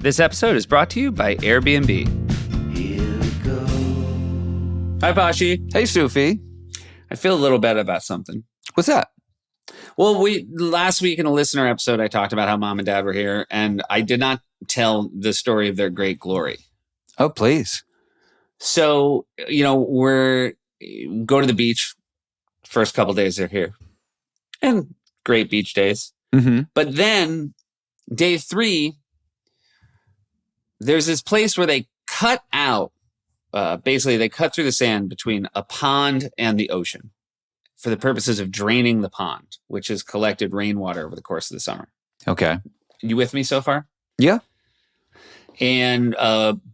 This episode is brought to you by Airbnb. Hi, Pashi. Hey, Sufi. I feel a little bad about something. What's that? Well, last week in a listener episode, I talked about how mom and dad were here, and I did not tell the story of their great glory. Oh, please. So, we're go to the beach. First couple days they're here. And great beach days. Mm-hmm. But then, day 3, there's this place where they cut out, basically they cut through the sand between a pond and the ocean for the purposes of draining the pond, which has collected rainwater over the course of the summer. Okay. You with me so far? Yeah. And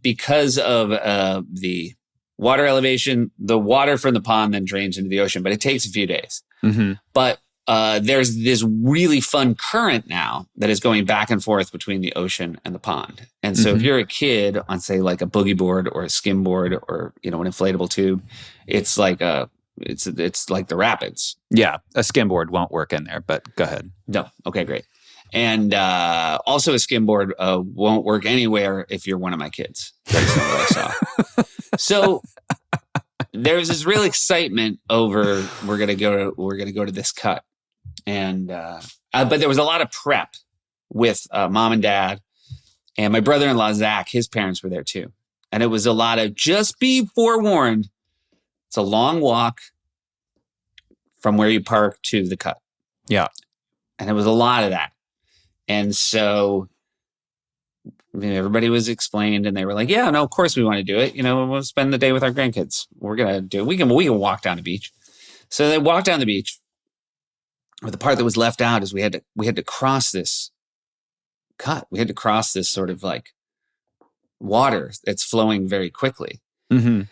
because of the water elevation, the water from the pond then drains into the ocean, but it takes a few days. Mm-hmm. But there's this really fun current now that is going back and forth between the ocean and the pond. And so if you're a kid on, say, like a boogie board or a skim board or, an inflatable tube, it's like it's like the rapids. Yeah. A skimboard won't work in there, but go ahead. No. Okay, great. And also a skimboard won't work anywhere if you're one of my kids. That's not what I saw. So there's this real excitement over we're gonna go to this cut. And but there was a lot of prep with mom and dad, and my brother-in-law Zach. His parents were there too, and it was a lot of just be forewarned. It's a long walk from where you park to the cut. Yeah, and it was a lot of that, and so everybody was explained, and they were like, "Yeah, no, of course we want to do it. We'll spend the day with our grandkids. We're gonna do it. We can walk down the beach." So they walked down the beach. But the part that was left out is we had to cross this cut. We had to cross this sort of like water that's flowing very quickly. Mm-hmm.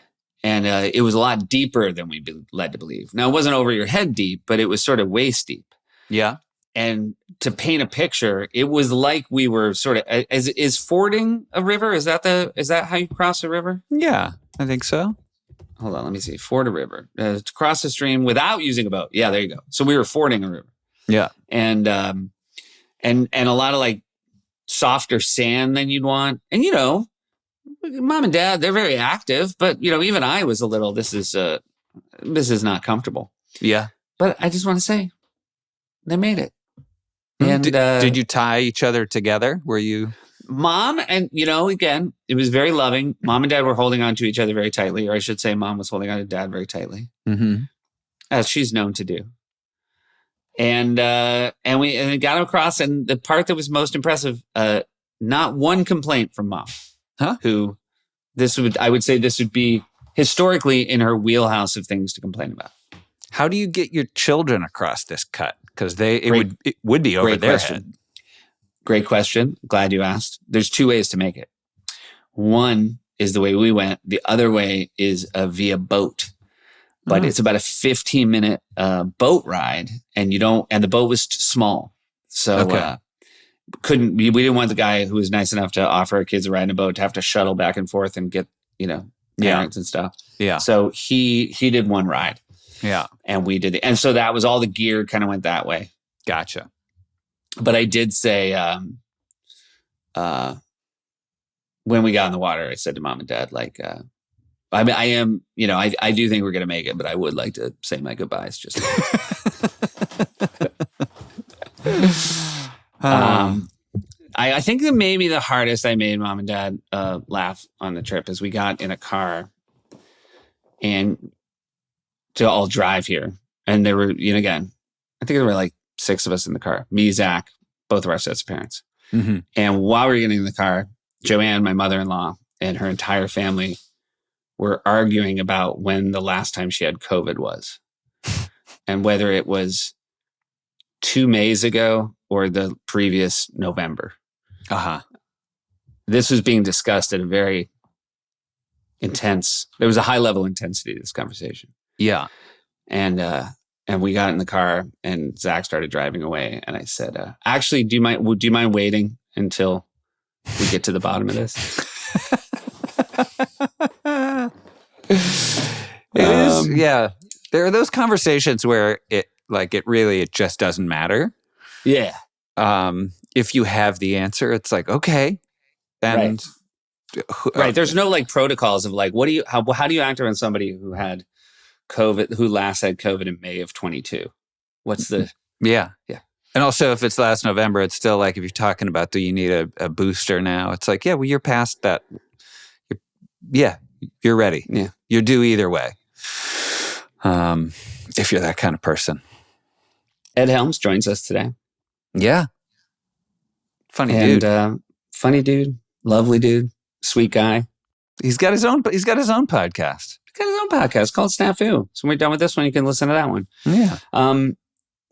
And it was a lot deeper than we'd been led to believe. Now, it wasn't over your head deep, but it was sort of waist deep. Yeah. And to paint a picture, it was like we were sort of, is fording a river? Is that how you cross a river? Yeah, I think so. Hold on, let me see. Ford a river. To cross a stream without using a boat. Yeah, there you go. So we were fording a river. Yeah. And a lot of like softer sand than you'd want. And mom and dad, they're very active, but even I was a little, this is not comfortable. Yeah. But I just want to say they made it. Mm-hmm. And did you tie each other together? Were you Mom and, again, it was very loving. Mom and dad were holding on to each other very tightly, or I should say mom was holding on to dad very tightly, as she's known to do. And we got across, and the part that was most impressive, not one complaint from mom, who I would say this would be historically in her wheelhouse of things to complain about. How do you get your children across this cut? Because it would be over their head. Great question. Glad you asked. There's 2 ways to make it. One is the way we went. The other way is via boat. But it's about a 15-minute boat ride, and the boat was small. So we didn't want the guy who was nice enough to offer our kids a ride in a boat to have to shuttle back and forth and get, parents and stuff. Yeah. So he did one ride. Yeah. And we did and so that was all the gear kind of went that way. Gotcha. But I did say, when we got in the water, I said to mom and dad, like, I do think we're going to make it, but I would like to say my goodbyes just. I think that maybe the hardest I made mom and dad laugh on the trip is we got in a car and to all drive here. And there were, again, I think there were like 6 of us in the car, me, Zach, both of our sets of parents. Mm-hmm. And while we were getting in the car, Joanne, my mother-in-law, and her entire family were arguing about when the last time she had COVID was and whether it was 2 Mays ago or the previous November. This was being discussed at a very there was a high level intensity to this conversation. Yeah. And we got in the car and Zach started driving away. And I said, actually, do you mind waiting until we get to the bottom of this? It is. Yeah. There are those conversations where it just doesn't matter. Yeah. If you have the answer, it's like, okay. And right. There's no like protocols of like, how do you act around somebody who had COVID, who last had COVID in May of 22? What's the... Yeah. Yeah. And also, if it's last November, it's still like, if you're talking about, do you need a booster now? It's like, yeah, well, you're past that. You're ready. Yeah. You're due either way. If you're that kind of person. Ed Helms joins us today. Yeah. Funny dude, lovely dude, sweet guy. He's got his own podcast. He's got his own podcast called SNAFU. So when we're done with this one, you can listen to that one. Yeah.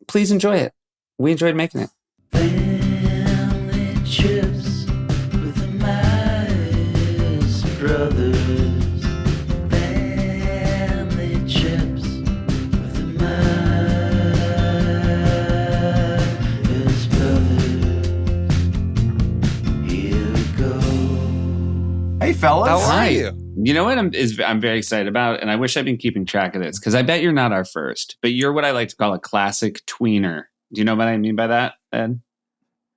Please enjoy it. We enjoyed making it. Family trips with the Meyers brothers. Family trips with the Meyers brothers. Here we go. Hey, fellas. How are you? You know what I'm very excited about, and I wish I'd been keeping track of this, because I bet you're not our first, but you're what I like to call a classic tweener. Do you know what I mean by that, Ed?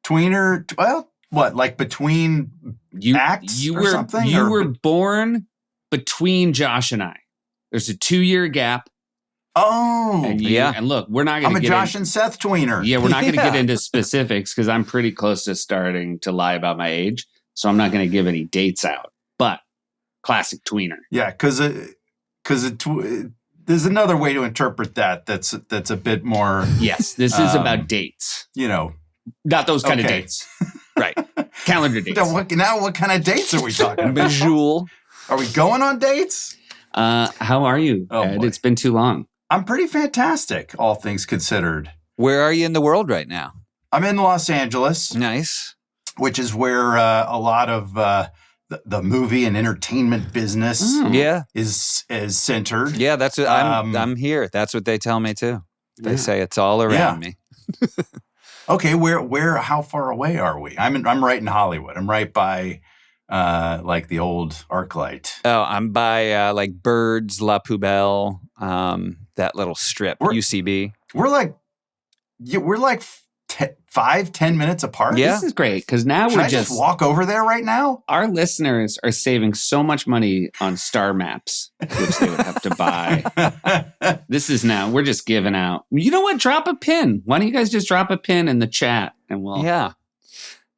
Tweener? Well, what, like between acts or something? You were born between Josh and I. There's a 2-year gap. Oh. And look, we're not going to I'm a Josh and Seth tweener. Yeah, we're not going to get into specifics, because I'm pretty close to starting to lie about my age, so I'm not going to give any dates out. But classic tweener. Yeah, because there's another way to interpret that. That's a bit more. Yes, this is about dates. Not those kind of dates. Right. Calendar dates. Now, what kind of dates are we talking about? Visual. Are we going on dates? How are you, Ed? Boy. It's been too long. I'm pretty fantastic, all things considered. Where are you in the world right now? I'm in Los Angeles. Nice. Which is where a lot of the movie and entertainment business is centered. Yeah, that's what I'm here. That's what they tell me too. They say it's all around me. Okay, how far away are we? I'm right in Hollywood. I'm right by like the old ArcLight. Oh, I'm by like Birds, La Poubelle, that little strip, UCB. We're like 5-10 minutes apart. Yeah, this is great, because now Should I just walk over there right now? Our listeners are saving so much money on star maps, which they would have to buy. We're just giving out. You know what? Drop a pin. Why don't you guys just drop a pin in the chat, and we'll. Yeah.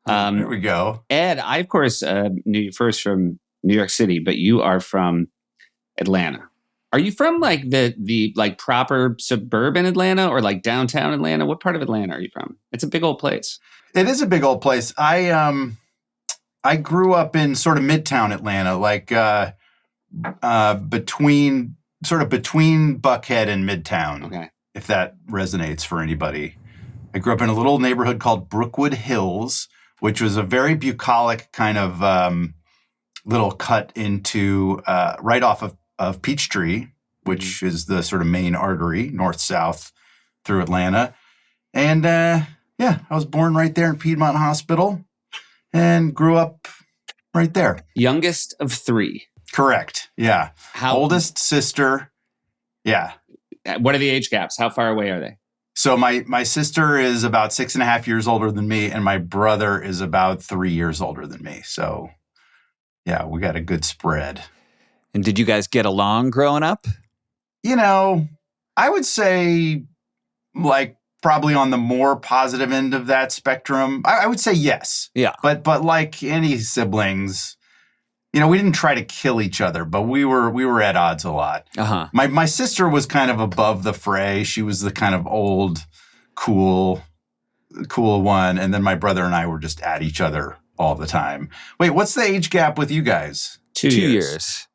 There we go. Ed, I of course knew you first from New York City, but you are from Atlanta. Are you from like the like proper suburban Atlanta, or like downtown Atlanta? What part of Atlanta are you from? It's a big old place. It is a big old place. I grew up in sort of midtown Atlanta, like between Buckhead and Midtown. Okay. If that resonates for anybody. I grew up in a little neighborhood called Brookwood Hills, which was a very bucolic kind of little cut into right off of Peachtree, which is the sort of main artery north-south through Atlanta. And I was born right there in Piedmont Hospital and grew up right there. Youngest of 3. Correct. Yeah. Oldest sister. Yeah. What are the age gaps? How far away are they? So my sister is about 6.5 years older than me, and my brother is about 3 years older than me. So yeah, we got a good spread. And did you guys get along growing up? I would say like probably on the more positive end of that spectrum. I would say yes. Yeah. But like any siblings, we didn't try to kill each other, but we were at odds a lot. Uh-huh. My sister was kind of above the fray. She was the kind of old, cool one. And then my brother and I were just at each other all the time. Wait, what's the age gap with you guys? 2 years.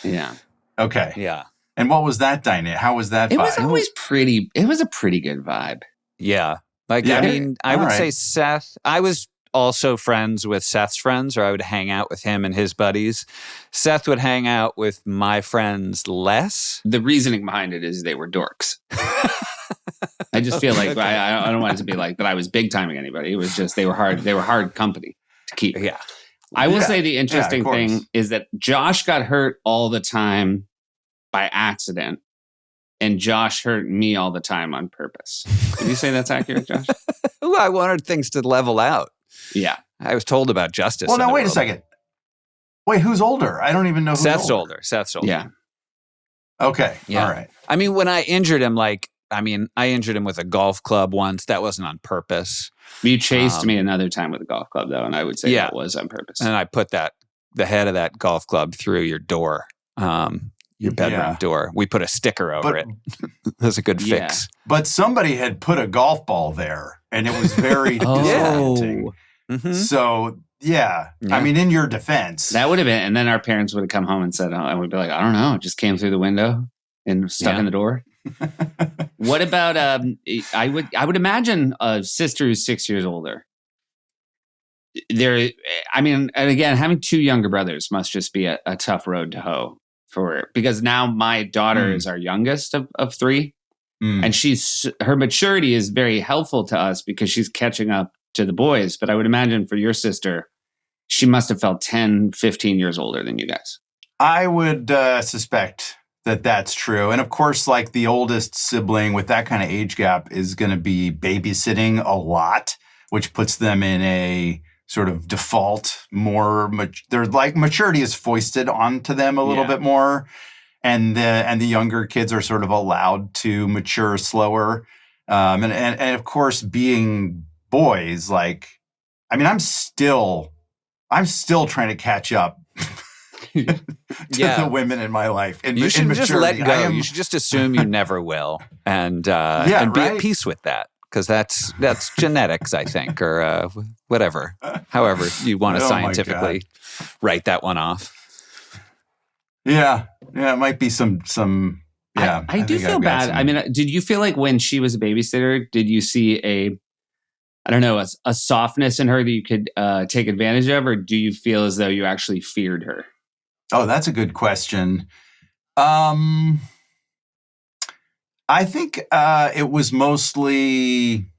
Yeah. Okay. Yeah. And what was that dynamic? How was that vibe? It was always pretty. It was a pretty good vibe. Yeah. Like, Yeah. I mean, I All would right. say Seth, I was also friends with Seth's friends, or I would hang out with him and his buddies. Seth would hang out with my friends less. The reasoning behind it is they were dorks. I just feel like I don't want it to be like that I was big timing anybody. It was just they were hard company to keep. Yeah. I will Yeah. say the interesting Yeah, of course. thing is that Josh got hurt all the time by accident, and Josh hurt me all the time on purpose. Would you say that's accurate, Josh? Ooh, I wanted things to level out. Yeah. I was told about justice. Well, in now the wait a world. second. Wait, who's older? I don't even know who's Seth's older. older. Seth's older. Yeah. Okay. Yeah. All right. I mean, when I injured him, I injured him with a golf club once. That wasn't on purpose. You chased me another time with a golf club, though, and I would say that was on purpose. And I put the head of that golf club through your door, your bedroom door. We put a sticker over it. That's a good fix. But somebody had put a golf ball there, and it was very disorienting. Mm-hmm. So, yeah. I mean, in your defense. That would have been, and then our parents would have come home and said, and we'd be like, I don't know, it just came through the window and stuck in the door. What about, I would imagine a sister who's 6 years older. And again, having two younger brothers must just be a tough road to hoe because now my daughter is our youngest of three. And her maturity is very helpful to us because she's catching up to the boys. But I would imagine for your sister, she must have felt 10, 15 years older than you guys. I would suspect that that's true. And of course, like the oldest sibling with that kind of age gap is going to be babysitting a lot, which puts them in a sort of default they're like maturity is foisted onto them a little bit more. And the younger kids are sort of allowed to mature slower. And of course, being boys, I'm still trying to catch up to the women in my life. You should just let go. You should just assume you never will, and be at peace with that, because that's genetics, I think, or whatever. However you want to scientifically write that one off. Yeah, it might be some. Yeah, I do feel bad. I mean, did you feel like when she was a babysitter, did you see a softness in her that you could take advantage of, or do you feel as though you actually feared her? Oh, that's a good question. I think it was mostly.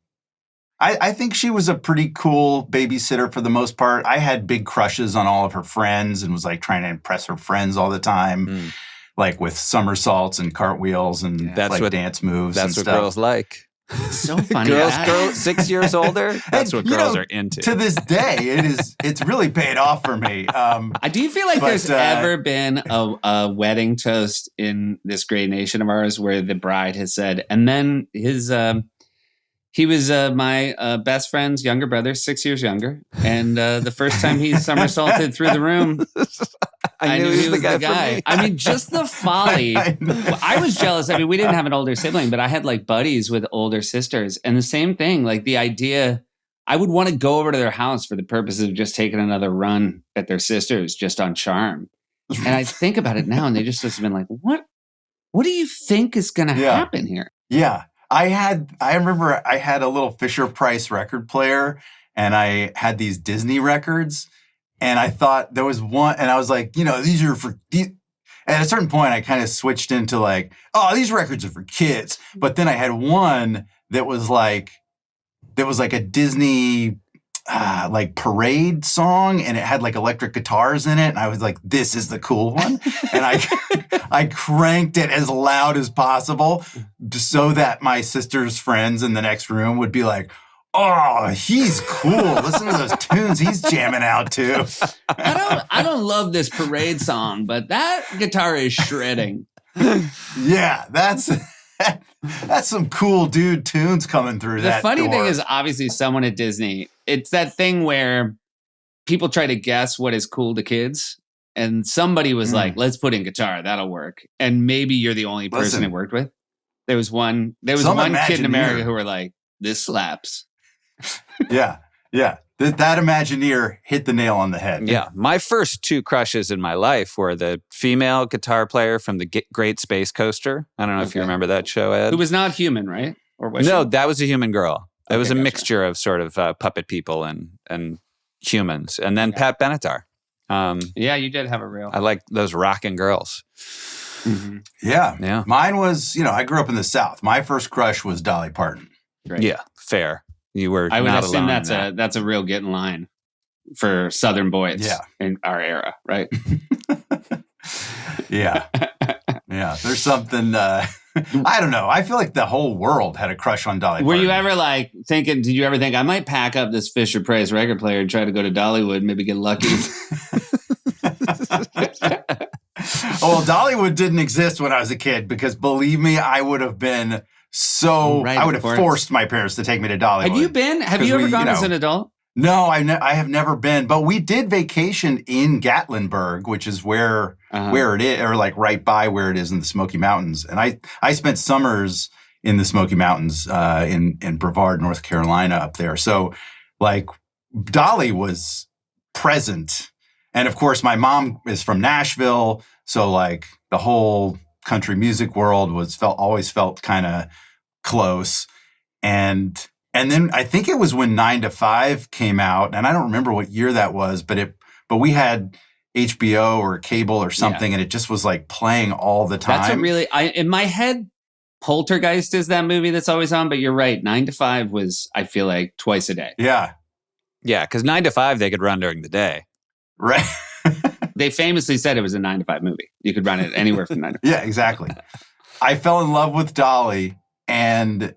I think she was a pretty cool babysitter for the most part. I had big crushes on all of her friends and was trying to impress her friends all the time, with somersaults and cartwheels and dance moves. That's and what stuff. girls like. It's so funny. Girls 6 years older. That's what girls are into. To this day, it's really paid off for me. Do you feel like there's ever been a wedding toast in this great nation of ours where the bride has said, and then he was my best friend's younger brother, 6 years younger, and the first time he somersaulted through the room, I knew he was the guy. I mean, just the folly. I was jealous. I mean, we didn't have an older sibling, but I had buddies with older sisters. And the same thing, the idea, I would want to go over to their house for the purpose of just taking another run at their sisters just on charm. And I think about it now and they just have been like, what do you think is going to happen here? Yeah. I remember I had a little Fisher-Price record player and I had these Disney records. And I thought there was one, and I was like, these are for. At a certain point, I kind of switched into these records are for kids. But then I had one that was like a Disney parade song, and it had electric guitars in it. And I was like, this is the cool one. And I cranked it as loud as possible so that my sister's friends in the next room would be like, oh, he's cool. Listen to those tunes he's jamming out to. I don't love this parade song, but that guitar is shredding. Yeah, that's some cool dude tunes coming through that door. The funny thing is, obviously, someone at Disney, it's that thing where people try to guess what is cool to kids. And somebody was like, let's put in guitar. That'll work. And maybe you're the only person it worked with. There was one kid in America who were like, this slaps. Yeah. That Imagineer hit the nail on the head. Yeah. My first two crushes in my life were the female guitar player from the Great Space Coaster. I don't know if you remember that show, Ed. Who was not human, right? Or was No, she? that was a human girl. It was a mixture of sort of puppet people and humans. And then Pat Benatar. Yeah, you did have a real. I like those rockin' girls. Mm-hmm. Yeah. Mine was, I grew up in the South. My first crush was Dolly Parton. Right. Yeah, fair. You were I would not assume alone that's a real get in line for Southern boys in our era, right? Yeah. There's something I don't know. I feel like the whole world had a crush on Dolly Were Parton. you ever like thinking, did you ever think I might pack up this Fisher Price record player and try to go to Dollywood and maybe get lucky? Well, Dollywood didn't exist when I was a kid because believe me, I would have been I would have forced my parents to take me to Dollywood. Have you been? Have you ever gone as an adult? No, I have never been, but we did vacation in Gatlinburg, which is where it is, or like right by where it is in the Smoky Mountains. And I spent summers in the Smoky Mountains in Brevard, North Carolina, up there. So like Dolly was present, and of course my mom is from Nashville, so like the whole country music world always felt kind of close, and then I think it was when 9 to 5 came out, and I don't remember what year that was, but we had HBO or cable or something, and it just was like playing all the time. That's in my head, Poltergeist is that movie that's always on, but you're right. 9 to 5 was, I feel like, twice a day. Yeah. Yeah, because 9 to 5 they could run during the day. Right. They famously said it was a 9 to 5 movie. You could run it anywhere from 9 to 5. Yeah, exactly. I fell in love with Dolly, and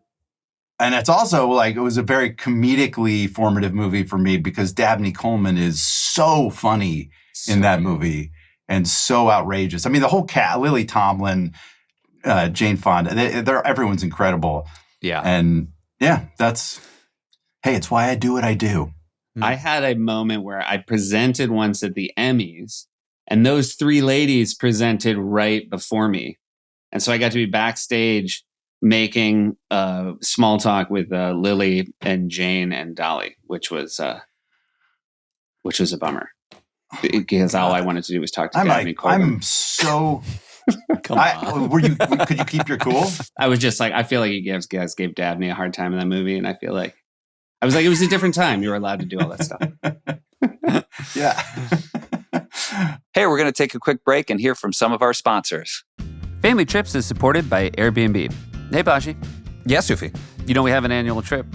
it's also like it was a very comedically formative movie for me because Dabney Coleman is so funny in that movie and so outrageous. I mean, the whole cast, Lily Tomlin, Jane Fonda, everyone's incredible. Yeah. And yeah, it's why I do what I do. I had a moment where I presented once at the Emmys, and those three ladies presented right before me. And so I got to be backstage making small talk with Lily and Jane and Dolly, which was a bummer because all I wanted to do was talk to Dabney Coleman. I'm so. Could you keep your cool? I was just like, I feel like you guys gave Dabney a hard time in that movie, and I feel like I was like, it was a different time. You were allowed to do all that stuff. Yeah. Hey, we're going to take a quick break and hear from some of our sponsors. Family Trips is supported by Airbnb. Hey, Bashi. Yeah, Sufi. You know we have an annual trip.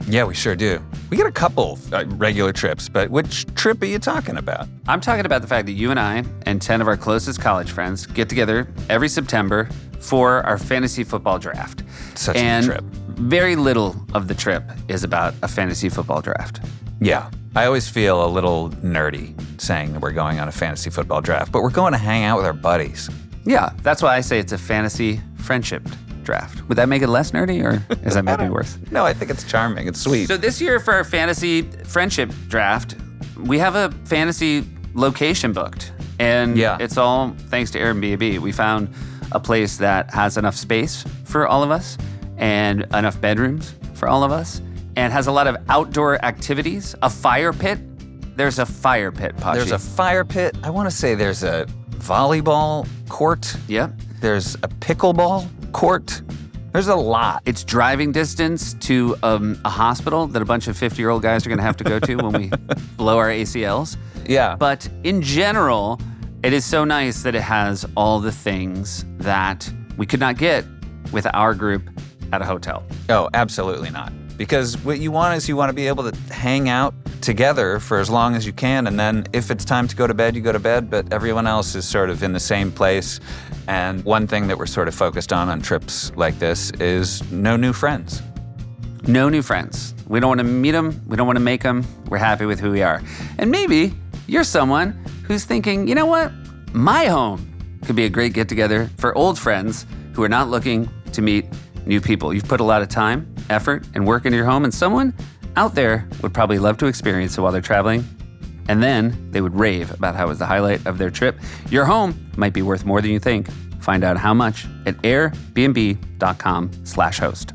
Yeah, we sure do. We get a couple regular trips, but which trip are you talking about? I'm talking about the fact that you and I and 10 of our closest college friends get together every September for our fantasy football draft. Such a trip. Very little of the trip is about a fantasy football draft. Yeah. I always feel a little nerdy saying that we're going on a fantasy football draft, but we're going to hang out with our buddies. Yeah, that's why I say it's a fantasy friendship draft. Would that make it less nerdy, or is that maybe worse? No, I think it's charming. It's sweet. So this year for our fantasy friendship draft, we have a fantasy location booked. And it's all thanks to Airbnb. We found a place that has enough space for all of us and enough bedrooms for all of us and has a lot of outdoor activities, a fire pit. There's a fire pit, Pachi. There's a fire pit. I want to say there's a volleyball court. Yep. There's a pickleball court. There's a lot. It's driving distance to a hospital that a bunch of 50-year-old guys are going to have to go to when we blow our ACLs. Yeah. But in general, it is so nice that it has all the things that we could not get with our group at a hotel. Oh, absolutely not. Because what you want is you want to be able to hang out together for as long as you can, and then if it's time to go to bed, you go to bed, but everyone else is sort of in the same place. And one thing that we're sort of focused on trips like this is no new friends. No new friends. We don't want to meet them. We don't want to make them. We're happy with who we are. And maybe you're someone who's thinking, you know what? My home could be a great get-together for old friends who are not looking to meet new people. You've put a lot of time, effort, and work into your home, and someone out there would probably love to experience it while they're traveling. And then they would rave about how it was the highlight of their trip. Your home might be worth more than you think. Find out how much at airbnb.com/host.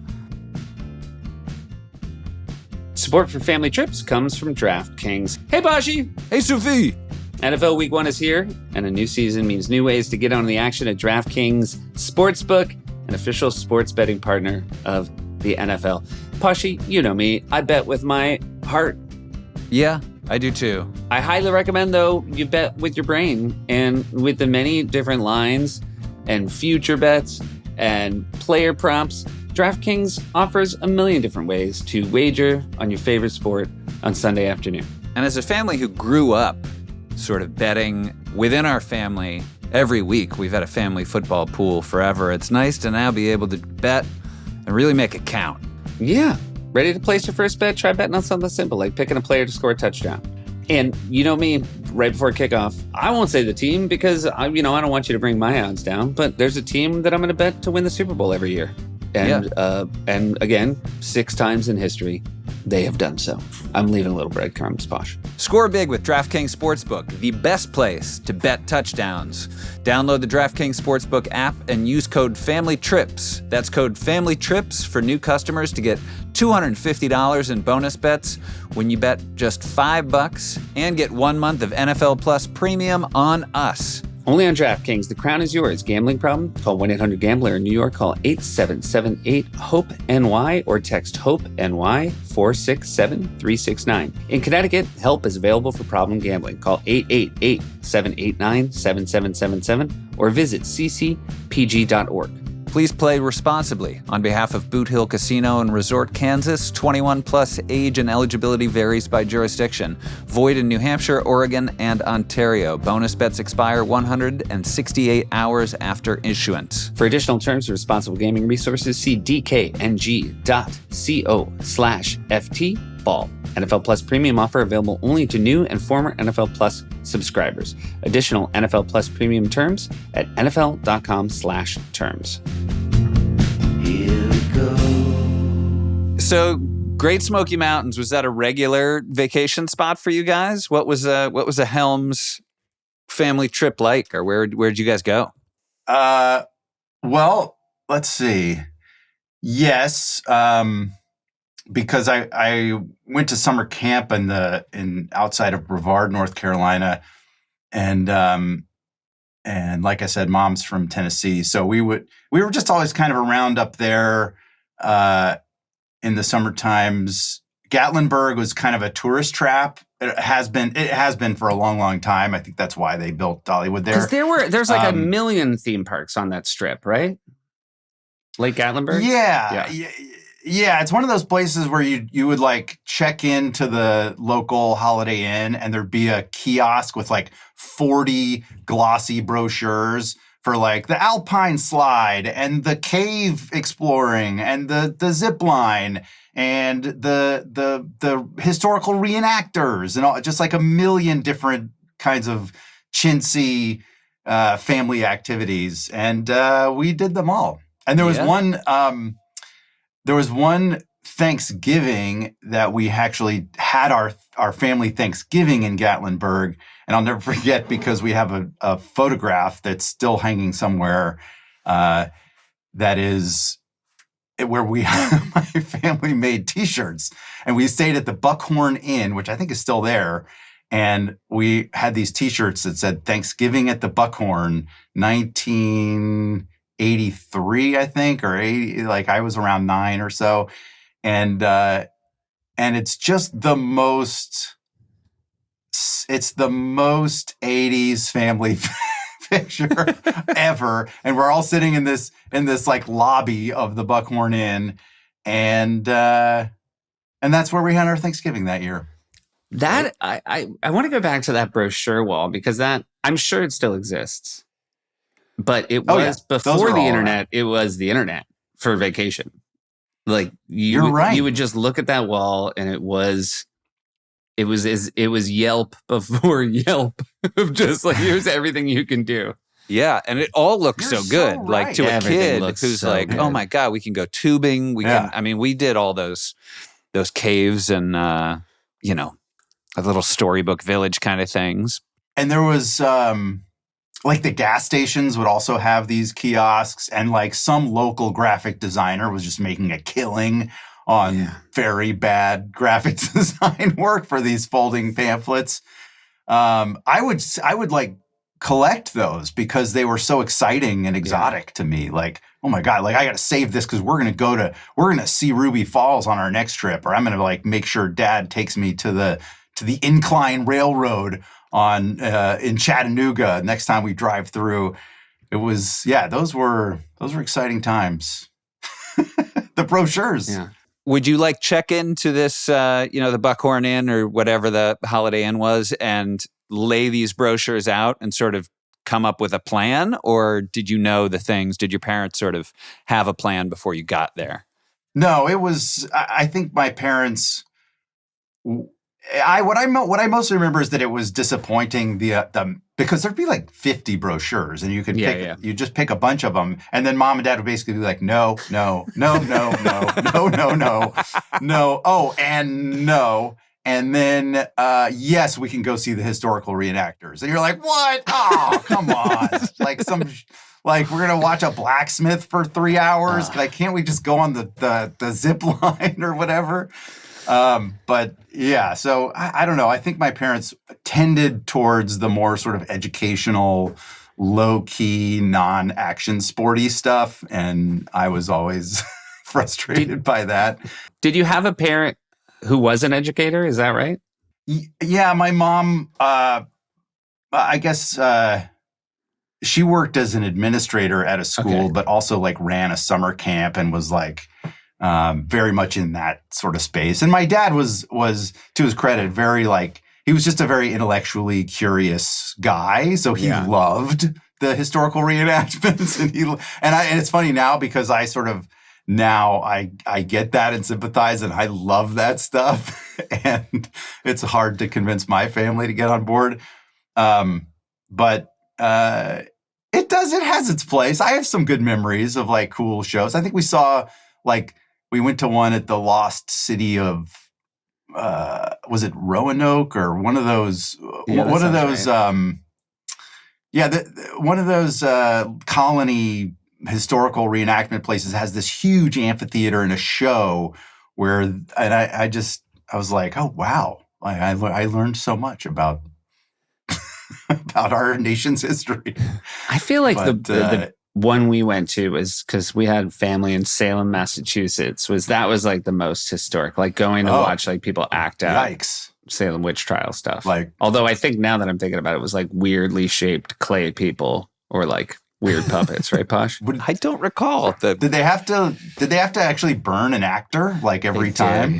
Support for family trips comes from Draftkings. Hey, Bashi. Hey, Sufi. NFL Week 1 is here, and a new season means new ways to get on the action at Draftkings Sportsbook, an official sports betting partner of the NFL. Pashi, you know me. I bet with my heart. Yeah, I do too. I highly recommend, though, you bet with your brain. And with the many different lines and future bets and player prompts, DraftKings offers a million different ways to wager on your favorite sport on Sunday afternoon. And as a family who grew up sort of betting within our family Every week, we've had a family football pool forever. It's nice to now be able to bet and really make it count. Yeah. Ready to place your first bet? Try betting on something simple, like picking a player to score a touchdown. And you know me, right before kickoff, I won't say the team because I don't want you to bring my odds down, but there's a team that I'm going to bet to win the Super Bowl every year. And again, 6 times in history, they have done so. I'm leaving a little breadcrumbs, Posh. Score big with DraftKings Sportsbook, the best place to bet touchdowns. Download the DraftKings Sportsbook app and use code FAMILYTRIPS. That's code FAMILYTRIPS for new customers to get $250 in bonus bets when you bet just $5 and get 1 month of NFL Plus Premium on us. Only on DraftKings. The crown is yours. Gambling problem? Call 1-800-GAMBLER. In New York, call 877-8-HOPE-NY or text HOPE-NY 467-369. In Connecticut, help is available for problem gambling. Call 888-789-7777 or visit ccpg.org. Please play responsibly. On behalf of Boot Hill Casino and Resort, Kansas, 21 plus age and eligibility varies by jurisdiction. Void in New Hampshire, Oregon, and Ontario. Bonus bets expire 168 hours after issuance. For additional terms of responsible gaming resources, see dkng.co/ftball. NFL Plus Premium offer available only to new and former NFL Plus subscribers. Additional NFL Plus Premium terms at nfl.com/terms. Here we go. So, Great Smoky Mountains, was that a regular vacation spot for you guys? What was a Helms family trip like, or where'd you guys go? Well, let's see. Yes, because I went to summer camp in outside of Brevard, North Carolina, and like I said, Mom's from Tennessee, so we were just always kind of around up there in the summer times. Gatlinburg was kind of a tourist trap. It has been for a long, long time. I think that's why they built Dollywood there. Because there's like a million theme parks on that strip, right? Lake Gatlinburg? Yeah. Yeah, it's one of those places where you would like check into the local Holiday Inn and there'd be a kiosk with like 40 glossy brochures for like the Alpine slide and the cave exploring and the zip line and the historical reenactors and all, just like a million different kinds of chintzy family activities. And we did them all. And there was one Thanksgiving that we actually had our family Thanksgiving in Gatlinburg. And I'll never forget because we have a photograph that's still hanging somewhere that is where my family made T-shirts. And we stayed at the Buckhorn Inn, which I think is still there. And we had these T-shirts that said Thanksgiving at the Buckhorn, 1983, I think, or 80, like I was around 9 or so. And it's just the most 80s family picture ever. And we're all sitting in this like lobby of the Buckhorn Inn. And that's where we had our Thanksgiving that year. That I want to go back to that brochure wall because I'm sure it still exists. But it was before the internet. Around. It was the internet for vacation. Like you're right. You would just look at that wall, and it was Yelp before Yelp. Of just like here's everything you can do. Yeah, and it all looks so good. Right. Like to everything a kid who's so like, good. Oh my god, we can go tubing. We can. I mean, we did all those caves and a little storybook village kind of things. And there was. Like the gas stations would also have these kiosks, and like some local graphic designer was just making a killing on very bad graphic design work for these folding pamphlets. I would like collect those because they were so exciting and exotic to me. Like, oh my God, like I got to save this because we're going to see Ruby Falls on our next trip, or I'm going to like make sure Dad takes me to the Incline Railroad in Chattanooga next time we drive through. It was those were exciting times. The brochures. Yeah. Would you like check into this the Buckhorn Inn or whatever the Holiday Inn was and lay these brochures out and sort of come up with a plan, or did you know the things? Did your parents sort of have a plan before you got there? No, it was. I think my parents. What I mostly remember is that it was disappointing because there'd be like 50 brochures and you could you just pick a bunch of them, and then mom and dad would basically be like, no, no, no, no, no, no, no, no, no, oh, and no. And then, yes, we can go see the historical reenactors. And you're like, what? Oh, come on. Like we're going to watch a blacksmith for 3 hours. Like, can't we just go on the zip line or whatever? But yeah, so I don't know. I think my parents tended towards the more sort of educational, low-key, non-action sporty stuff. And I was always frustrated by that. Did you have a parent who was an educator? Is that right? Yeah, my mom, I guess she worked as an administrator at a school, but also like ran a summer camp and was like very much in that sort of space. And my dad was to his credit, very like, he was just a very intellectually curious guy. So he loved the historical reenactments. And it's funny now because I sort of, now I get that and sympathize and I love that stuff. And it's hard to convince my family to get on board. But it has its place. I have some good memories of like cool shows. I think we went to one at the lost city of, was it Roanoke or one of those, one of those, right. One of those colony historical reenactment places has this huge amphitheater and a show where, and I was like, oh, wow. I learned so much about our nation's history. I feel like the one we went to was because we had family in Salem, Massachusetts, was like the most historic, like going to watch like people act out Salem witch trial stuff. Like, although I think now that I'm thinking about it, it was like weirdly shaped clay people or like weird puppets, right, Posh? I don't recall. Did they have to actually burn an actor like every time?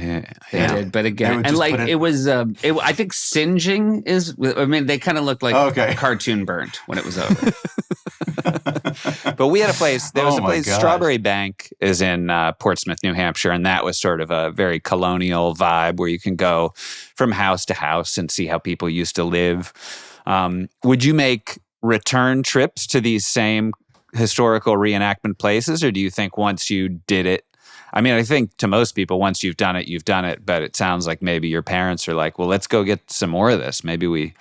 They did, but again, and like it was. I think singeing is. I mean, they kind of looked like cartoon burnt when it was over. But we had a place. There was a place. Strawberry Bank is in Portsmouth, New Hampshire, and that was sort of a very colonial vibe where you can go from house to house and see how people used to live. Would you make return trips to these same historical reenactment places, or do you think once you did it, I mean, I think to most people, once you've done it, but it sounds like maybe your parents are like, well, let's go get some more of this. Maybe we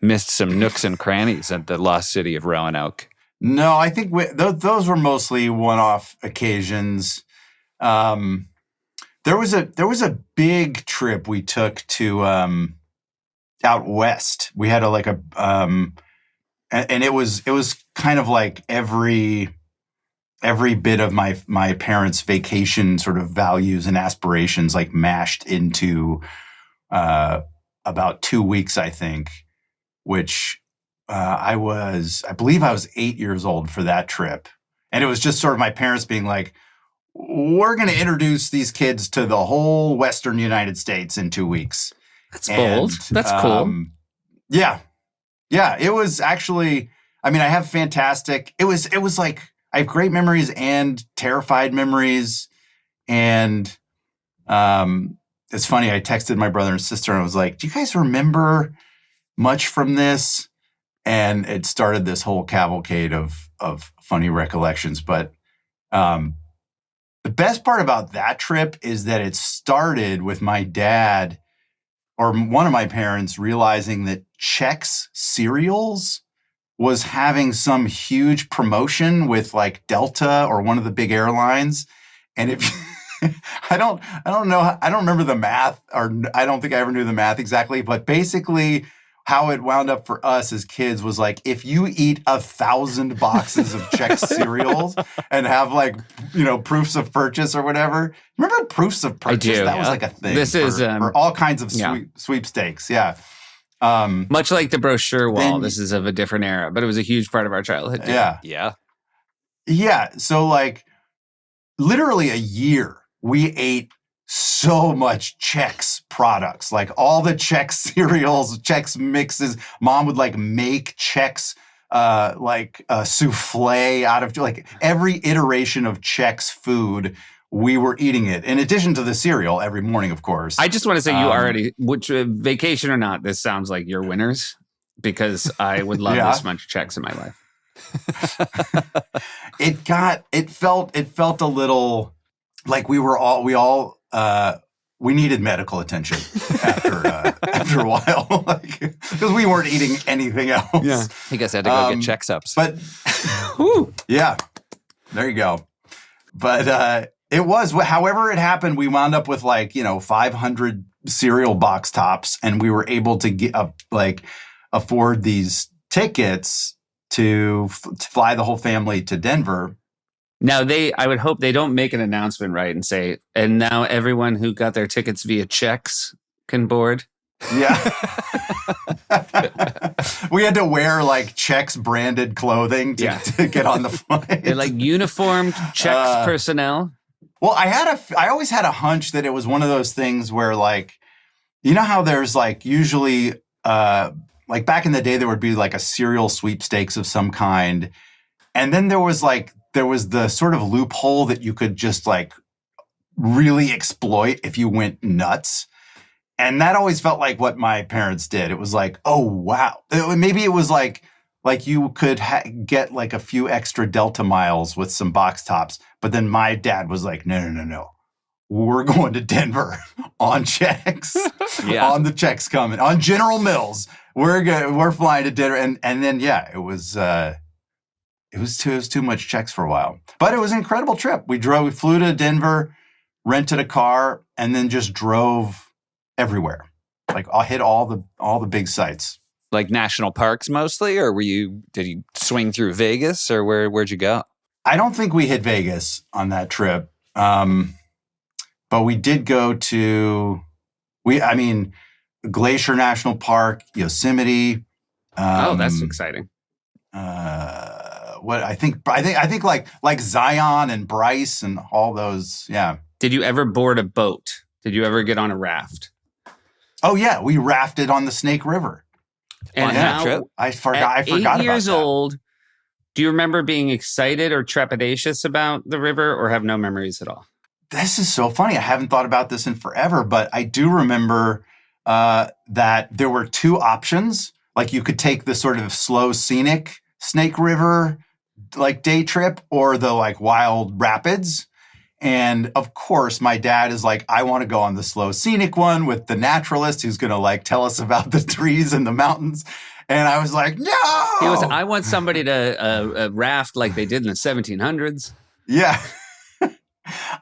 missed some nooks and crannies at the lost city of Roanoke. No, I think those were mostly one-off occasions. There was a big trip we took to out west. We had and it was kind of like every bit of my parents' vacation sort of values and aspirations like mashed into about 2 weeks, I think, which I believe I was 8 years old for that trip. And it was just sort of my parents being like, we're going to introduce these kids to the whole Western United States in 2 weeks. That's bold. That's cool. Yeah. Yeah, it was actually, I mean, I have fantastic, it was like, I have great memories and terrified memories. And it's funny, I texted my brother and sister and I was like, do you guys remember much from this? And it started this whole cavalcade of funny recollections. But the best part about that trip is that it started with my dad or one of my parents realizing that Chex cereals was having some huge promotion with like Delta or one of the big airlines. And if I don't know, I don't remember the math, or I don't think I ever knew the math exactly, but basically how it wound up for us as kids was like, if you eat 1,000 boxes of Chex cereals and have like, proofs of purchase or whatever. Remember proofs of purchase? That was like a thing. This is for all kinds of sweepstakes. Yeah. Much like the brochure wall, this is of a different era, but it was a huge part of our childhood. Yeah. So like literally a year, we ate so much Chex products, like all the Chex cereals, Chex mixes. Mom would like make Chex like a souffle out of like every iteration of Chex food. We were eating it in addition to the cereal every morning, of course. I just want to say you already, which vacation or not, this sounds like you're winners because I would love this much Chex in my life. It felt a little like we needed medical attention after a while, like, because we weren't eating anything else. Yeah, you guys had to go get Chex-ups. But yeah, there you go. But it was, however it happened, we wound up with 500 cereal box tops, and we were able to get afford these tickets to fly the whole family to Denver. Now I would hope they don't make an announcement, right, and say, and now everyone who got their tickets via Chex can board. Yeah. We had to wear Chex branded clothing to get on the flight. They're like uniformed Chex personnel. Well, I always had a hunch that it was one of those things where you know how there's usually back in the day there would be a cereal sweepstakes of some kind. And then there was the sort of loophole that you could just really exploit if you went nuts. And that always felt like what my parents did. It was oh, wow. Maybe it was you could get a few extra Delta miles with some box tops. But then my dad was no. We're going to Denver on Chex, on the Chex coming, on General Mills. We're flying to Denver. And then, it was too much Chex for a while. But it was an incredible trip. We flew to Denver, rented a car, and then just drove everywhere. I hit all the big sites. Like national parks mostly, or did you swing through Vegas, or where'd you go? I don't think we hit Vegas on that trip. But we did go to Glacier National Park, Yosemite. That's exciting. What I think like Zion and Bryce and all those. Yeah. Did you ever board a boat? Did you ever get on a raft? Oh yeah, we rafted on the Snake River. And I forgot. I forgot about that. 8 years old. Do you remember being excited or trepidatious about the river, or have no memories at all? This is so funny. I haven't thought about this in forever, but I do remember that there were two options. You could take the sort of slow scenic Snake River day trip, or the wild rapids. And of course, my dad is I want to go on the slow scenic one with the naturalist who's going to tell us about the trees and the mountains. And I was no! I want somebody to raft like they did in the 1700s. Yeah.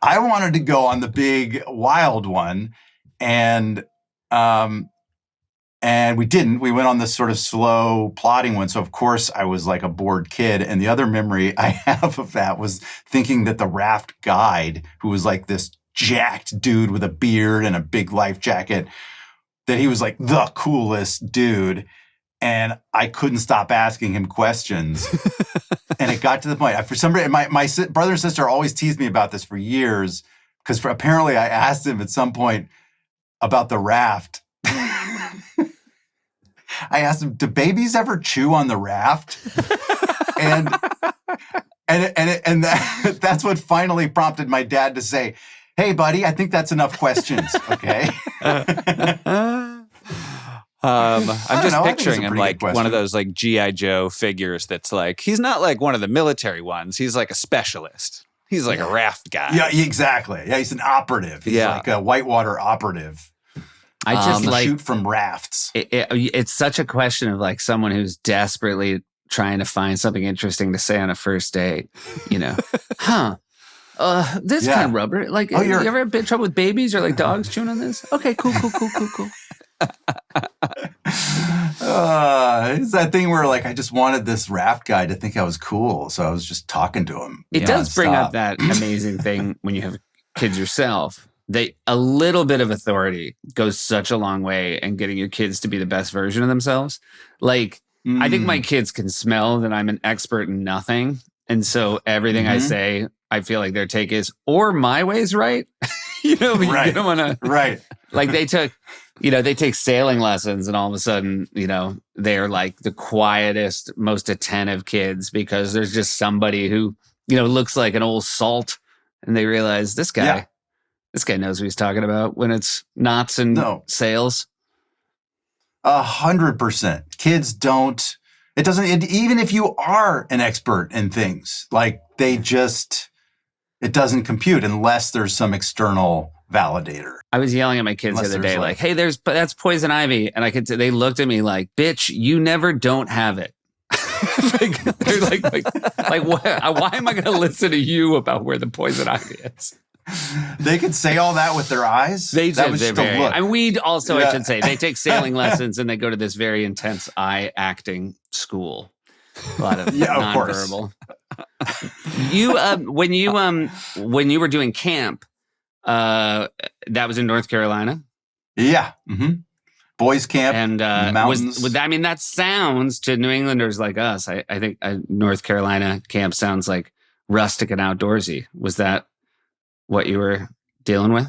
I wanted to go on the big wild one, and we didn't. We went on this sort of slow plodding one. So of course I was a bored kid. And the other memory I have of that was thinking that the raft guide, who was this jacked dude with a beard and a big life jacket, that he was the coolest dude. And I couldn't stop asking him questions. And it got to the point. For some reason, my brother and sister always teased me about this for years, because apparently I asked him at some point about the raft. I asked him, do babies ever chew on the raft? and that's what finally prompted my dad to say, hey, buddy, I think that's enough questions. Okay. I'm just picturing him one of those G.I. Joe figures that's he's not one of the military ones. He's a specialist. He's a raft guy. Yeah, exactly. Yeah, he's an operative. He's a whitewater operative. I just shoot from rafts. It's such a question of someone who's desperately trying to find something interesting to say on a first date. This kind of rubber. You ever have trouble with babies or dogs chewing on this? Okay, cool. It's that thing where I just wanted this raft guy to think I was cool, so I was just talking to him. It does bring up that amazing thing when you have kids yourself. A little bit of authority goes such a long way in getting your kids to be the best version of themselves. I think my kids can smell that I'm an expert in nothing, and so everything I say, I feel like their take is, or my way's right. When you get them on a right. They took They take sailing lessons and all of a sudden, they're like the quietest, most attentive kids because there's just somebody who, looks like an old salt and they realize this guy knows what he's talking about when it's knots and sails. 100%. Kids don't, even if you are an expert in things, like it doesn't compute unless there's some external validator. I was yelling at my kids the other day, like, hey, that's poison ivy. And they looked at me like, bitch, you never don't have it. They're like, why am I going to listen to you about where the poison ivy is? They could say all that with their eyes. They did. And we also, I should say, they take sailing lessons and they go to this very intense eye acting school. A lot of nonverbal. When you were doing camp, that was in North Carolina. Yeah. Mm-hmm. Boys camp and mountains. That sounds to New Englanders like us. I think North Carolina camp sounds like rustic and outdoorsy. Was that what you were dealing with?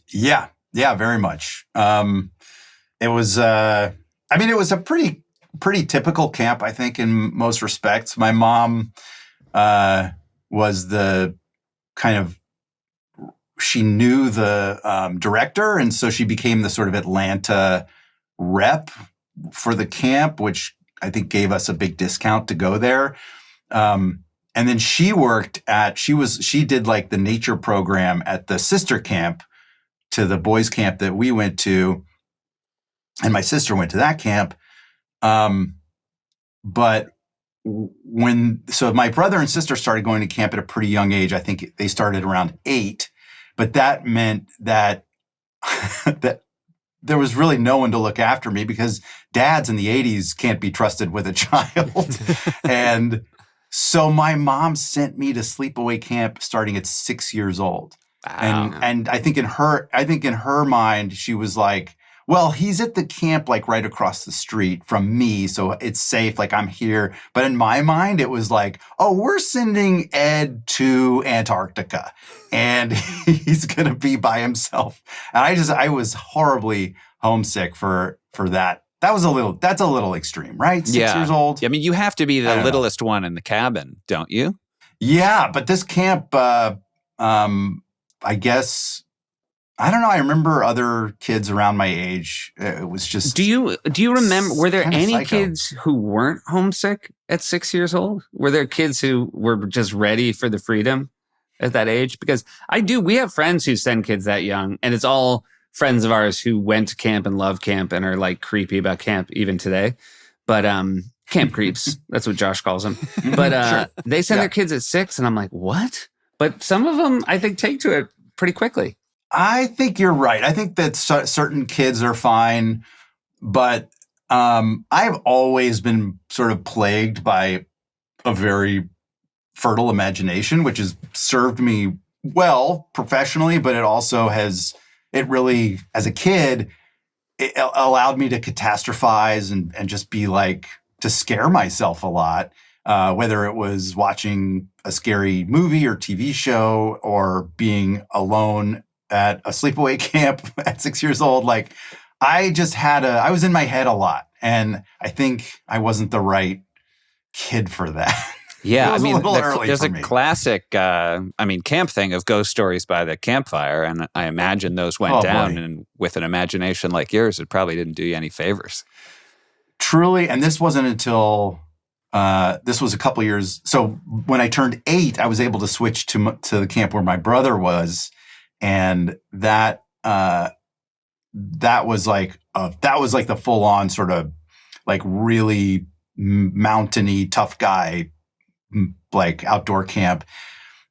Yeah, very much. It was. It was a pretty typical camp, I think, in most respects. My mom was the kind of. She knew the director, and so she became the sort of Atlanta rep for the camp, which I think gave us a big discount to go there. And then she did like the nature program at the sister camp to the boys camp that we went to. And my sister went to that camp. But so my brother and sister started going to camp at a pretty young age. I think they started around 8. But that meant that that there was really no one to look after me because dads in the 80s can't be trusted with a child. And so my mom sent me to sleepaway camp starting at 6 years old. Wow. And I think in her mind, she was like, well, he's at the camp like right across the street from me, so it's safe, like I'm here. But in my mind, it was like, oh, we're sending Ed to Antarctica and he's going to be by himself. And I was horribly homesick for that. That's a little extreme, right? 6 years old. I mean, you have to be the littlest one in the cabin, don't you? Yeah, but this camp, I guess, I don't know. I remember other kids around my age. It was just. Do you remember? Were there any kids who weren't homesick at 6 years old? Were there kids who were just ready for the freedom at that age? Because we have friends who send kids that young, and it's all friends of ours who went to camp and love camp and are like creepy about camp even today. But camp creeps, that's what Josh calls them. But sure. They send their kids at 6, and I'm like, what? But some of them, I think, take to it pretty quickly. I think you're right. I think that certain kids are fine, but I've always been sort of plagued by a very fertile imagination, which has served me well professionally, but it really, as a kid, it allowed me to catastrophize and just be like, to scare myself a lot, whether it was watching a scary movie or TV show or being alone at a sleepaway camp at 6 years old. Like I was in my head a lot, and I think I wasn't the right kid for that. Yeah, there's a classic, camp thing of ghost stories by the campfire, and I imagine those went down, and with an imagination like yours, it probably didn't do you any favors. Truly, and this wasn't until, this was a couple years, so when I turned 8, I was able to switch to the camp where my brother was, and that was like the full on sort of like really mountainy tough guy, like outdoor camp.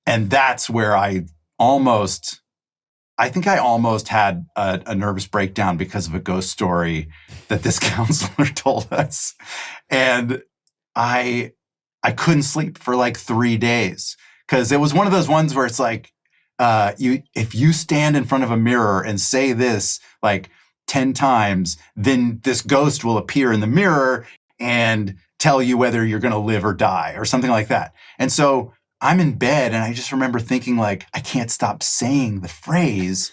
And that's where I almost had a nervous breakdown because of a ghost story that this counselor told us. And I couldn't sleep for like 3 days because it was one of those ones where it's like, if you stand in front of a mirror and say this like 10 times, then this ghost will appear in the mirror and tell you whether you're going to live or die or something like that. And so I'm in bed and I just remember thinking like, I can't stop saying the phrase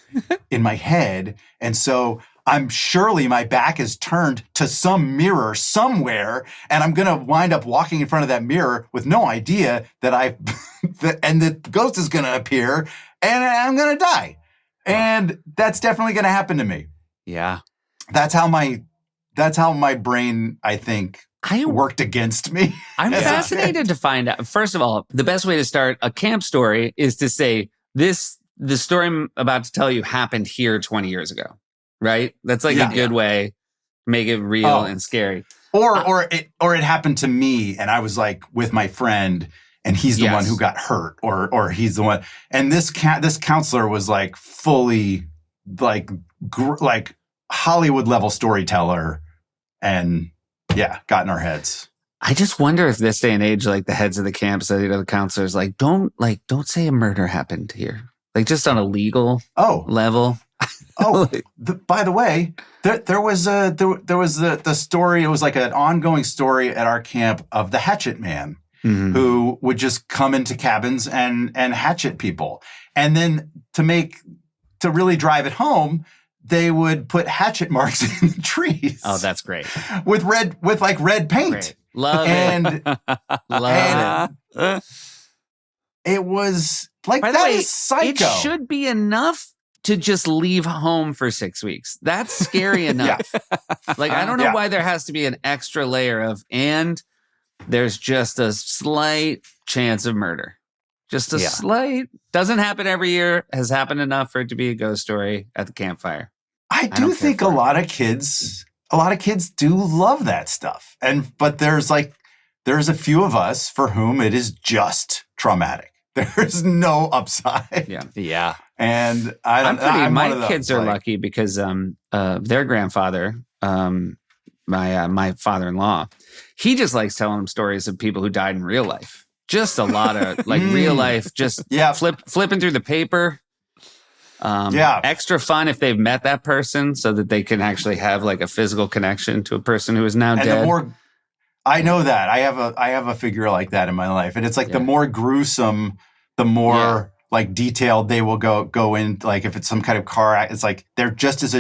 in my head. And so I'm surely my back is turned to some mirror somewhere, and I'm going to wind up walking in front of that mirror with no idea that and the ghost is going to appear, and I'm going to die. And that's definitely going to happen to me. Yeah. That's how my brain, I think, worked against me. I'm fascinated to find out. First of all, the best way to start a camp story is to say, the story I'm about to tell you happened here 20 years ago, right? That's like a good way to make it real and scary. Or it happened to me, and I was like with my friend, and he's the one who got hurt, or he's the one. And this counselor was like fully like Hollywood level storyteller, and got in our heads. I just wonder if this day and age, like the heads of the camps, the counselors, don't say a murder happened here, like just on a legal level. By the way, there was the story. It was like an ongoing story at our camp of the hatchet man who would just come into cabins and hatchet people, and then to really drive it home, they would put hatchet marks in the trees. Oh, that's great. With red paint. Great. Love it. Love it. It was like, by the that way, is psycho. It should be enough to just leave home for 6 weeks. That's scary enough. Like, I don't know why there has to be an extra layer of, and there's just a slight chance of murder. Just a slight, doesn't happen every year, has happened enough for it to be a ghost story at the campfire. I do think a lot of kids do love that stuff. But there's a few of us for whom it is just traumatic. There's no upside. Yeah. And my kids are lucky because their grandfather, my father-in-law, he just likes telling them stories of people who died in real life. Just a lot of like real life, just flipping through the paper. Extra fun if they've met that person so that they can actually have like a physical connection to a person who is now dead. I know that. I have a figure like that in my life. And it's like the more gruesome, the more like detailed they will go in. Like if it's some kind of car, it's like they're just as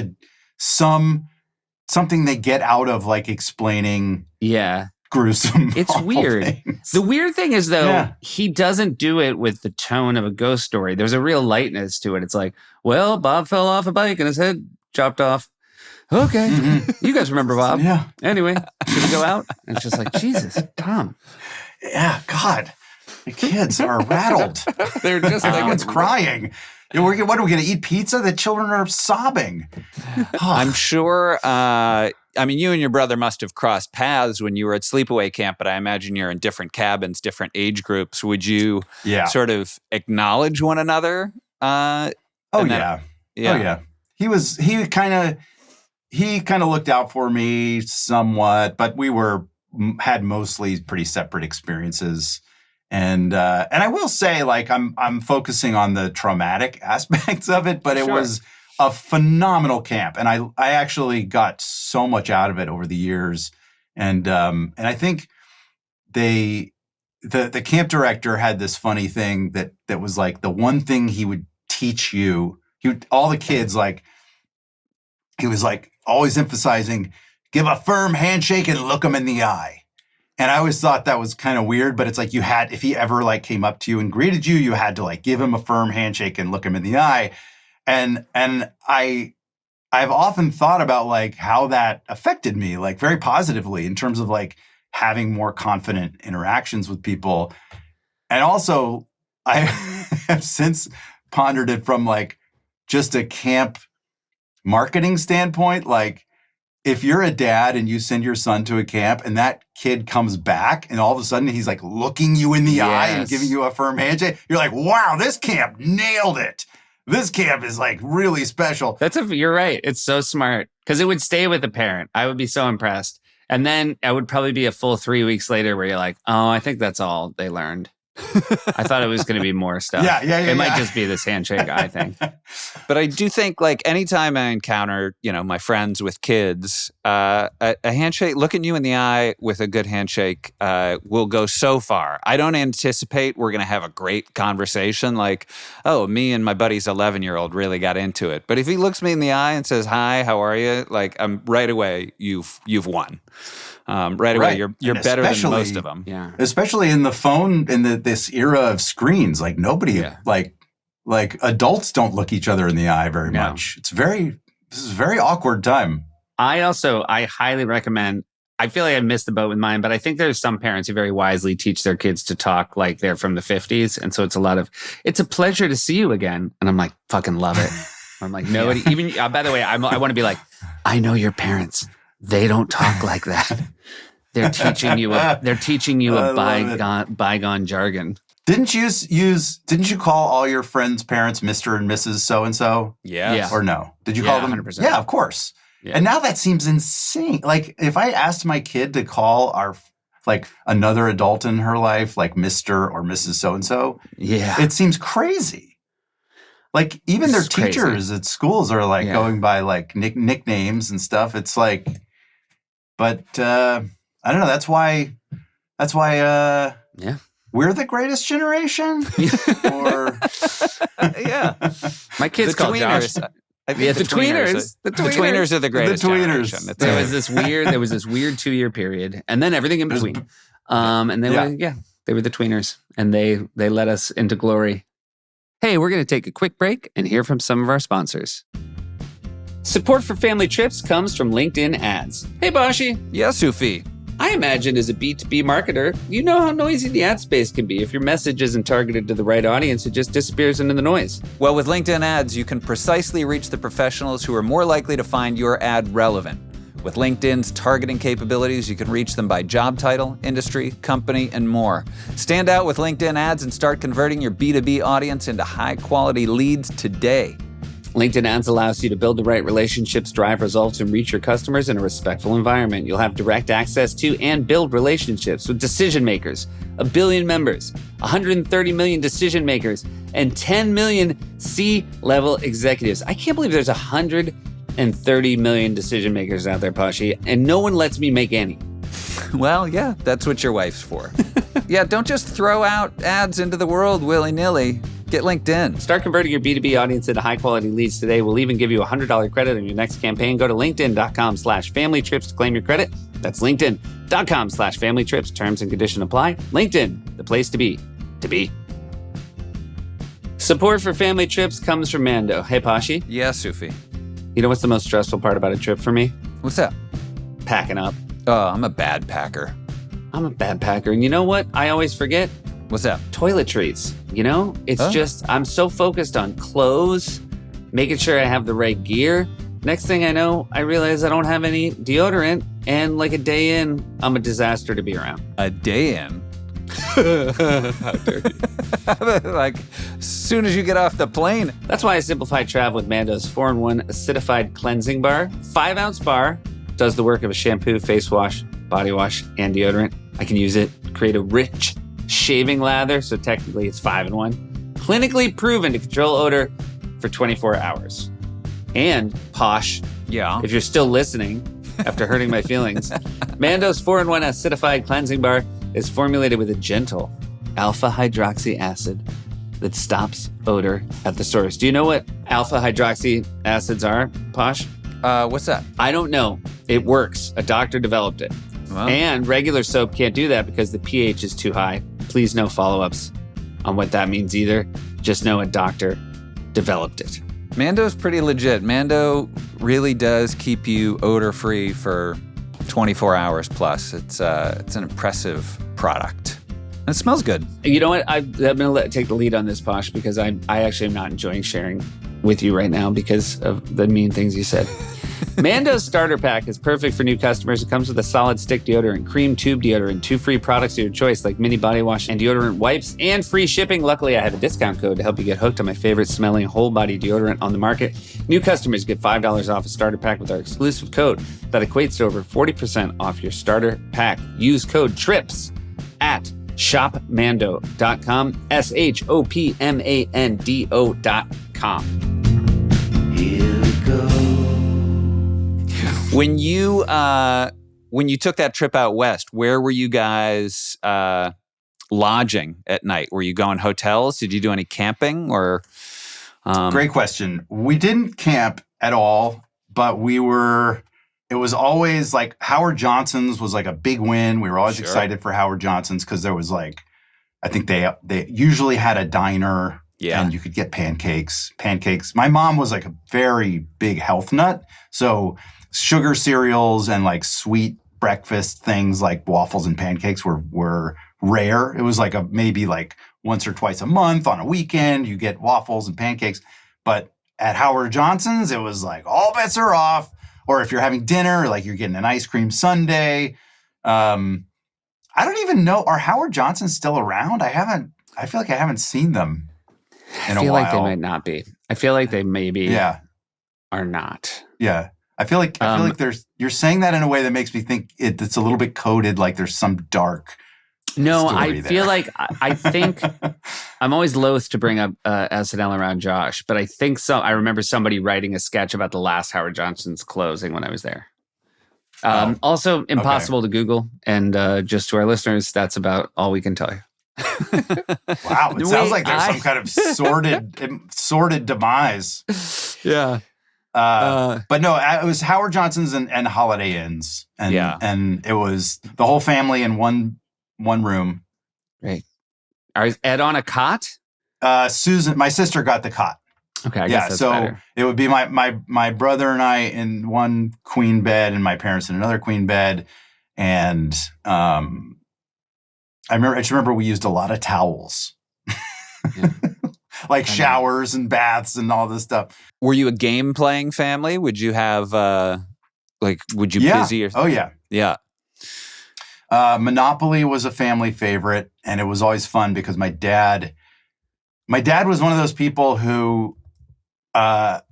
something they get out of like explaining. Yeah. Gruesome. It's weird. Things. The weird thing is though, he doesn't do it with the tone of a ghost story. There's a real lightness to it. It's like, well, Bob fell off a bike and his head chopped off. Okay. You guys remember Bob. Yeah. Anyway, should we go out? And it's just like, Jesus, Tom. Yeah, God. The kids are rattled. They're just everyone's crying. What are we going to eat pizza? The children are sobbing. I'm sure. You and your brother must have crossed paths when you were at sleepaway camp, but I imagine you're in different cabins, different age groups. Would you sort of acknowledge one another? Yeah. He kind of looked out for me somewhat, but we had mostly pretty separate experiences. And I will say, like, I'm focusing on the traumatic aspects of it, but it was a phenomenal camp, and I actually got so much out of it over the years. And I think the camp director had this funny thing that was like the one thing he would teach you. All the kids, like, he was like always emphasizing, give a firm handshake and look them in the eye. And I always thought that was kind of weird, but it's like if he ever like came up to you and greeted you, you had to like give him a firm handshake and look him in the eye. And I've often thought about like how that affected me, like very positively in terms of like having more confident interactions with people. And also I have since pondered it from like just a camp marketing standpoint. Like, if you're a dad and you send your son to a camp and that kid comes back and all of a sudden he's like looking you in the eye and giving you a firm handshake, you're like, wow, this camp nailed it. This camp is like really special. You're right. It's so smart because it would stay with the parent. I would be so impressed. And then I would probably be a full 3 weeks later where you're like, oh, I think that's all they learned. I thought it was going to be more stuff. Yeah. It might just be this handshake, I think. But I do think, like, anytime I encounter, my friends with kids, a handshake, looking you in the eye with a good handshake will go so far. I don't anticipate we're going to have a great conversation like, oh, me and my buddy's 11-year-old really got into it. But if he looks me in the eye and says, hi, how are you? Like, right away, you've won. Right away, you're better than most of them. Yeah, especially in the phone in this era of screens. Like nobody, like adults don't look each other in the eye very much. This is a very awkward time. I highly recommend. I feel like I missed the boat with mine, but I think there's some parents who very wisely teach their kids to talk like they're from the 50s, and so it's a pleasure to see you again, and I'm like, fucking love it. I'm like, nobody even. By the way, I want to be like, I know your parents. They don't talk like that. They're teaching you a bygone jargon. Didn't you call all your friends' parents Mr. and Mrs. So-and-so? Yeah. Or no? Did you call them? 100%. Yeah, of course. Yeah. And now that seems insane. Like if I asked my kid to call another adult in her life, like Mr. or Mrs. So-and-so, it seems crazy. Like even their teachers at schools are like going by like nicknames and stuff. It's like, but I don't know. That's why we're the greatest generation. Or my kids call Josh. I think the tweeners. The tweeners are the greatest generation. There was this weird 2-year period, and then everything in between. And they were the tweeners, and they led us into glory. Hey, we're going to take a quick break and hear from some of our sponsors. Support for family trips comes from LinkedIn Ads. Hey, Bashi. Yes, Sufi. I imagine as a B2B marketer, you know how noisy the ad space can be. If your message isn't targeted to the right audience, it just disappears into the noise. Well, with LinkedIn Ads, you can precisely reach the professionals who are more likely to find your ad relevant. With LinkedIn's targeting capabilities, you can reach them by job title, industry, company, and more. Stand out with LinkedIn Ads and start converting your B2B audience into high-quality leads today. LinkedIn Ads allows you to build the right relationships, drive results, and reach your customers in a respectful environment. You'll have direct access to and build relationships with decision makers, 1 billion members, 130 million decision makers, and 10 million C-level executives. I can't believe there's 130 million decision makers out there, Pashi, and no one lets me make any. Well, yeah, that's what your wife's for. Yeah, don't just throw out ads into the world willy-nilly. Get LinkedIn. Start converting your B2B audience into high-quality leads today. We'll even give you a $100 credit on your next campaign. Go to linkedin.com/familytrips to claim your credit. That's linkedin.com/familytrips. Terms and conditions apply. LinkedIn, the place to be. Support for family trips comes from Mando. Hey, Pashi. Yeah, Sufi. You know what's the most stressful part about a trip for me? What's that? Packing up. Oh, I'm a bad packer. I'm a bad packer. And you know what I always forget? What's that? Toiletries. It's just, I'm so focused on clothes, making sure I have the right gear. Next thing I know, I realize I don't have any deodorant. And like a day in, I'm a disaster to be around. A day in? How dirty. Like, as soon as you get off the plane. That's why I simplified travel with Mando's 4-in-1 acidified cleansing bar. 5-ounce bar does the work of a shampoo, face wash, body wash, and deodorant. I can use it, create a rich shaving lather, so technically it's 5-in-1. Clinically proven to control odor for 24 hours. And Posh, if you're still listening after hurting my feelings, Mando's 4-in-1 acidified cleansing bar is formulated with a gentle alpha hydroxy acid that stops odor at the source. Do you know what alpha hydroxy acids are, Posh? What's that? I don't know. It works. A doctor developed it. Wow. And regular soap can't do that because the pH is too high. Please no follow-ups on what that means either. Just know a doctor developed it. Mando's pretty legit. Mando really does keep you odor-free for 24 hours plus. It's an impressive product. And it smells good. You know what? I'm going to take the lead on this, Posh, because I actually am not enjoying sharing with you right now because of the mean things you said. Mando's starter pack is perfect for new customers. It comes with a solid stick deodorant, cream tube deodorant, 2 free products of your choice like mini body wash and deodorant wipes, and free shipping. Luckily, I have a discount code to help you get hooked on my favorite smelling whole body deodorant on the market. New customers get $5 off a starter pack with our exclusive code that equates to over 40% off your starter pack. Use code TRIPS at shopmando.com, shopmando.com. Here we go. When you took that trip out west, where were you guys lodging at night? Were you going hotels? Did you do any camping or? Great question. We didn't camp at all, but it was always like Howard Johnson's was like a big win. We were always excited for Howard Johnson's because there was like, I think they usually had a diner and you could get pancakes. My mom was like a very big health nut. So sugar cereals and like sweet breakfast things like waffles and pancakes were rare. It was like maybe like once or twice a month on a weekend, you get waffles and pancakes. But at Howard Johnson's, it was like all bets are off. Or if you're having dinner, like you're getting an ice cream sundae. I don't even know. Are Howard Johnson's still around? I feel like I haven't seen them in a while. I feel like they might not be. I feel like they maybe are not. Yeah. I feel like you're saying that in a way that makes me think it's a little bit coded, like there's some dark. No, I feel like I think I'm always loath to bring up SNL around Josh, but I think so. I remember somebody writing a sketch about the last Howard Johnson's closing when I was there. Also, impossible to Google, and just to our listeners, that's about all we can tell you. Wow, it sounds like there's some kind of sordid demise. Yeah. But no, it was Howard Johnson's and Holiday Inns, and it was the whole family in one room. Right. Is Ed on a cot? Susan, my sister, got the cot. Okay, I guess that's better. It would be my brother and I in one queen bed, and my parents in another queen bed, and I just remember we used a lot of towels. Like showers and baths and all this stuff. Were you a game playing family? Would you have would you busy? Or... Oh yeah. Yeah. Monopoly was a family favorite, and it was always fun because my dad was one of those people who has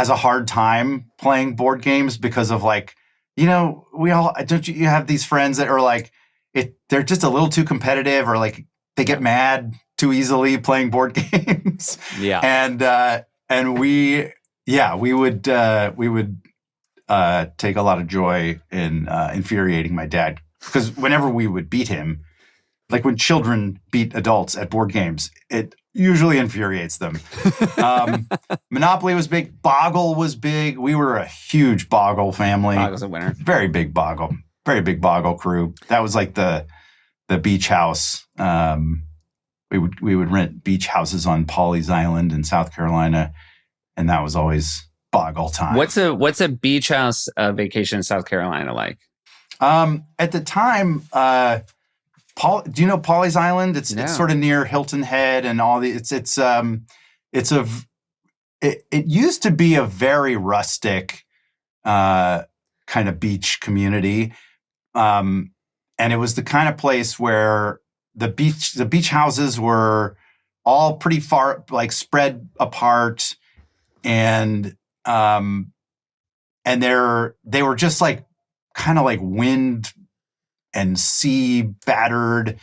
a hard time playing board games because of like, you have these friends that are like, they're just a little too competitive, or like they get mad too easily playing board games. Yeah. And we would take a lot of joy in infuriating my dad, because whenever we would beat him, like when children beat adults at board games, it usually infuriates them. Monopoly was big. Boggle was big. We were a huge Boggle family. Boggle's a winner. Very big Boggle crew. That was like the beach house. We would rent beach houses on Pawleys Island in South Carolina, and that was always Boggle time. What's a beach house vacation in South Carolina like? At the time, do you know Pawleys Island? It's sort of near Hilton Head and all the. It used to be a very rustic kind of beach community, and it was the kind of place where the beach houses were all pretty far, like spread apart, and they were just like kind of like wind and sea battered,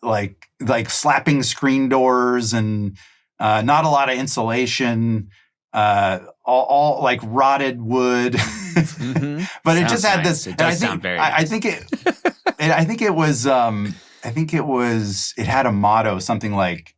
like slapping screen doors, and not a lot of insulation, all like rotted wood. Mm-hmm. But it just had nice. this. It does sound very nice. I think it had a motto, something like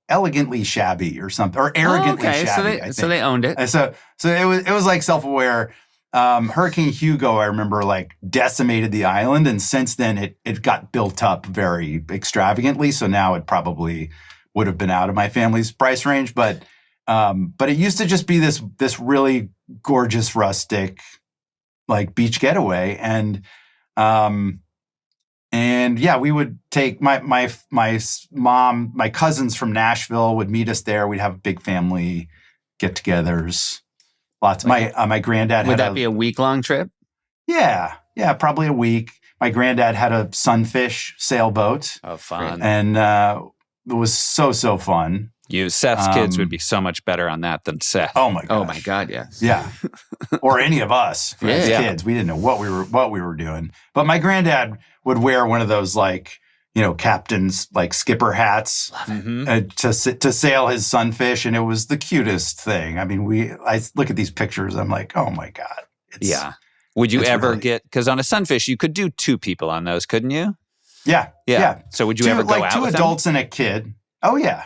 elegantly shabby or something, or arrogantly shabby. So they owned it. So it was like self-aware. Hurricane Hugo, I remember, like decimated the island, and since then it got built up very extravagantly. So now it probably would have been out of my family's price range, but it used to just be this really gorgeous rustic like beach getaway, and yeah, we would take my mom, my cousins from Nashville would meet us there. We'd have big family get-togethers. Lots. My granddad would that be a week-long trip? Yeah, probably a week. My granddad had a sunfish sailboat. Oh, fun! And it was so fun. Seth's kids would be so much better on that than Seth. Oh my god! Oh my god! Yes. Yeah, or any of us as Yeah. kids. We didn't know what we were doing. But my granddad would wear one of those like captain's like skipper hats to sail his sunfish, and it was the cutest thing. I mean, I look at these pictures. I'm like, oh my god! Would you ever really, get, because on a sunfish you could do 2 people on those, couldn't you? Yeah. So would you ever go out 2 with adults them? and a kid? Oh yeah.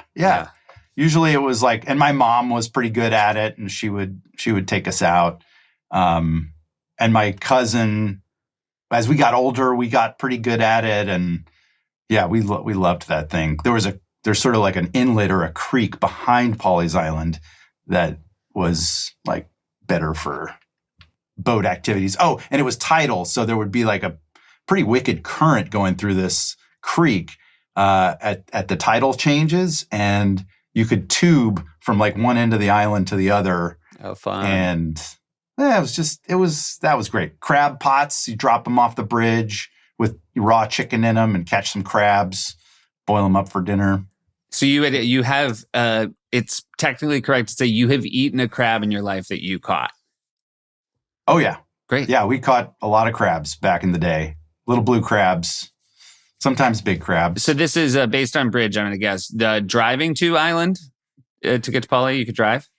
Usually it was like, and my mom was pretty good at it, and she would take us out. And my cousin, as we got older, we got pretty good at it, and yeah, we loved that thing. There's sort of like an inlet or a creek behind Pawleys Island that was like better for boat activities. Oh, and it was tidal, so there would be like a pretty wicked current going through this creek at the tidal changes, and you could tube from like one end of the island to the other. Oh, fun. And that was great. Crab pots, you drop them off the bridge with raw chicken in them and catch some crabs, boil them up for dinner. So you have it's technically correct to say you have eaten a crab in your life that you caught. Oh yeah. Great. Yeah, we caught a lot of crabs back in the day. Little blue crabs. Sometimes big crabs. So this is based on bridge, I'm going to guess. The driving to island to get to Pawley, you could drive?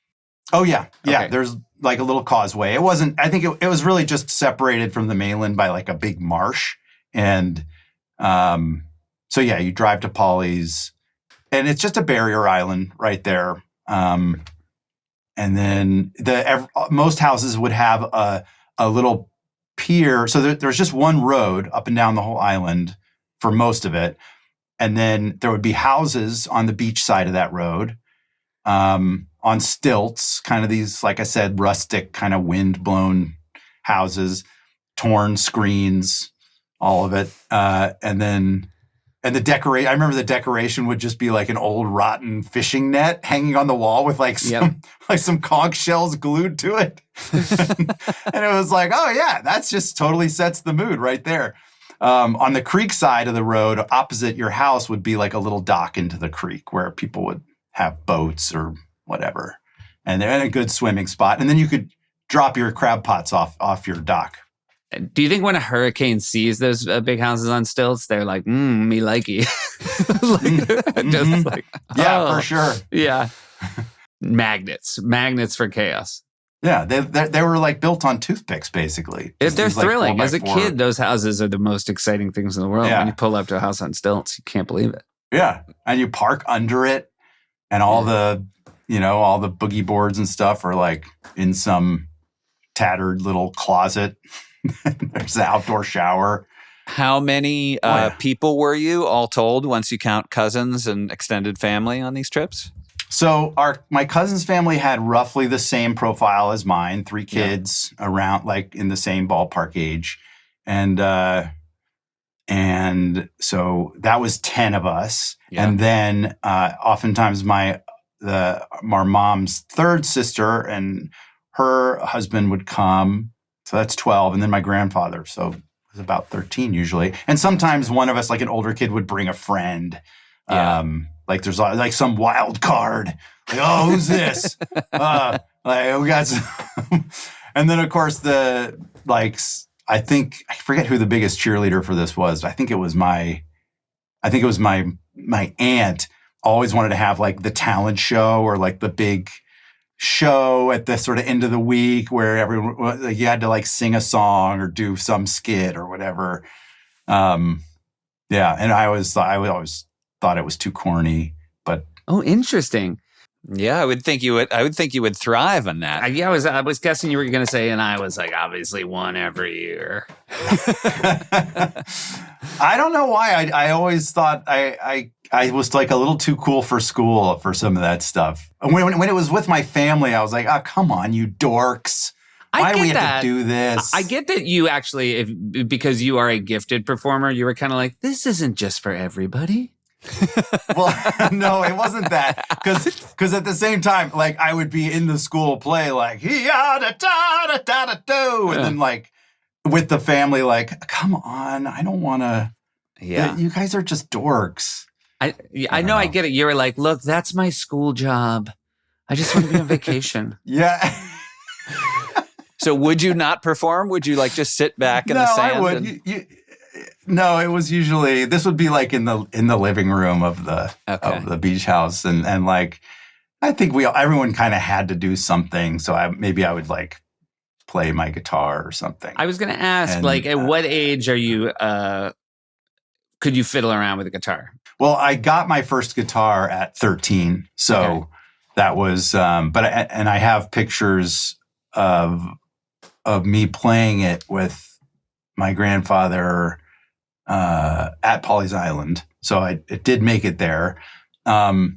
Oh, yeah. Yeah, Okay. There's like a little causeway. It wasn't, I think it was really just separated from the mainland by like a big marsh. And so, yeah, you drive to Pawley's, and it's just a barrier island right there. And then most houses would have a little pier. So there's just one road up and down the whole island for most of it. And then there would be houses on the beach side of that road, on stilts, kind of these, like I said, rustic, kind of wind-blown houses, torn screens, all of it. And the decorate. I remember the decoration would just be like an old rotten fishing net hanging on the wall with like some conch shells glued to it. And it was like, oh yeah, that's just totally sets the mood right there. On the creek side of the road, opposite your house, would be like a little dock into the creek where people would have boats or whatever. And they're in a good swimming spot. And then you could drop your crab pots off your dock. Do you think when a hurricane sees those big houses on stilts, they're like, me likey? Yeah, for sure. Yeah. Magnets for chaos. Yeah, they were like built on toothpicks, basically. They're thrilling. As a 4x4. kid, those houses are the most exciting things in the world. Yeah. When you pull up to a house on stilts, you can't believe it. Yeah, and you park under it, and all the boogie boards and stuff are like in some tattered little closet. There's an outdoor shower. How many people were you all told once you count cousins and extended family on these trips? So my cousin's family had roughly the same profile as mine, 3 kids around like in the same ballpark age. And so that was 10 of us. Yeah. And then oftentimes my mom's third sister and her husband would come. So that's 12. And then my grandfather. So it was about 13 usually. And sometimes one of us, like an older kid, would bring a friend. Yeah. Like there's like some wild card. Like, oh, who's this? Like we got some. And then of course I forget who the biggest cheerleader for this was. I think it was my aunt always wanted to have like the talent show or like the big show at the sort of end of the week where everyone, like, you had to like sing a song or do some skit or whatever. And I always thought it was too corny, but interesting. Yeah, I would think you would thrive on that. I was guessing you were going to say, and I was like, obviously one every year. I don't know why. I always thought I was like a little too cool for school for some of that stuff. When it was with my family, I was like, oh, come on, you dorks. Why do we have to do this? I get that you actually, because you are a gifted performer, you were kind of like, this isn't just for everybody. Well, no, it wasn't that. Because at the same time, like I would be in the school play like, and then like with the family, like, come on, I don't want to. Yeah. You guys are just dorks. I know. I get it. You were like, look, that's my school job. I just want to be on vacation. Yeah. So would you not perform? Would you like just sit back in the sand? No, I would. No, it was usually, this would be like in the living room of the beach house. And like, I think everyone kind of had to do something. So maybe I would like play my guitar or something. I was going to ask, like, at what age are you, could you fiddle around with a guitar? Well, I got my first guitar at 13. So that was, and I have pictures of me playing it with my grandfather at Pawleys Island. So it did make it there. But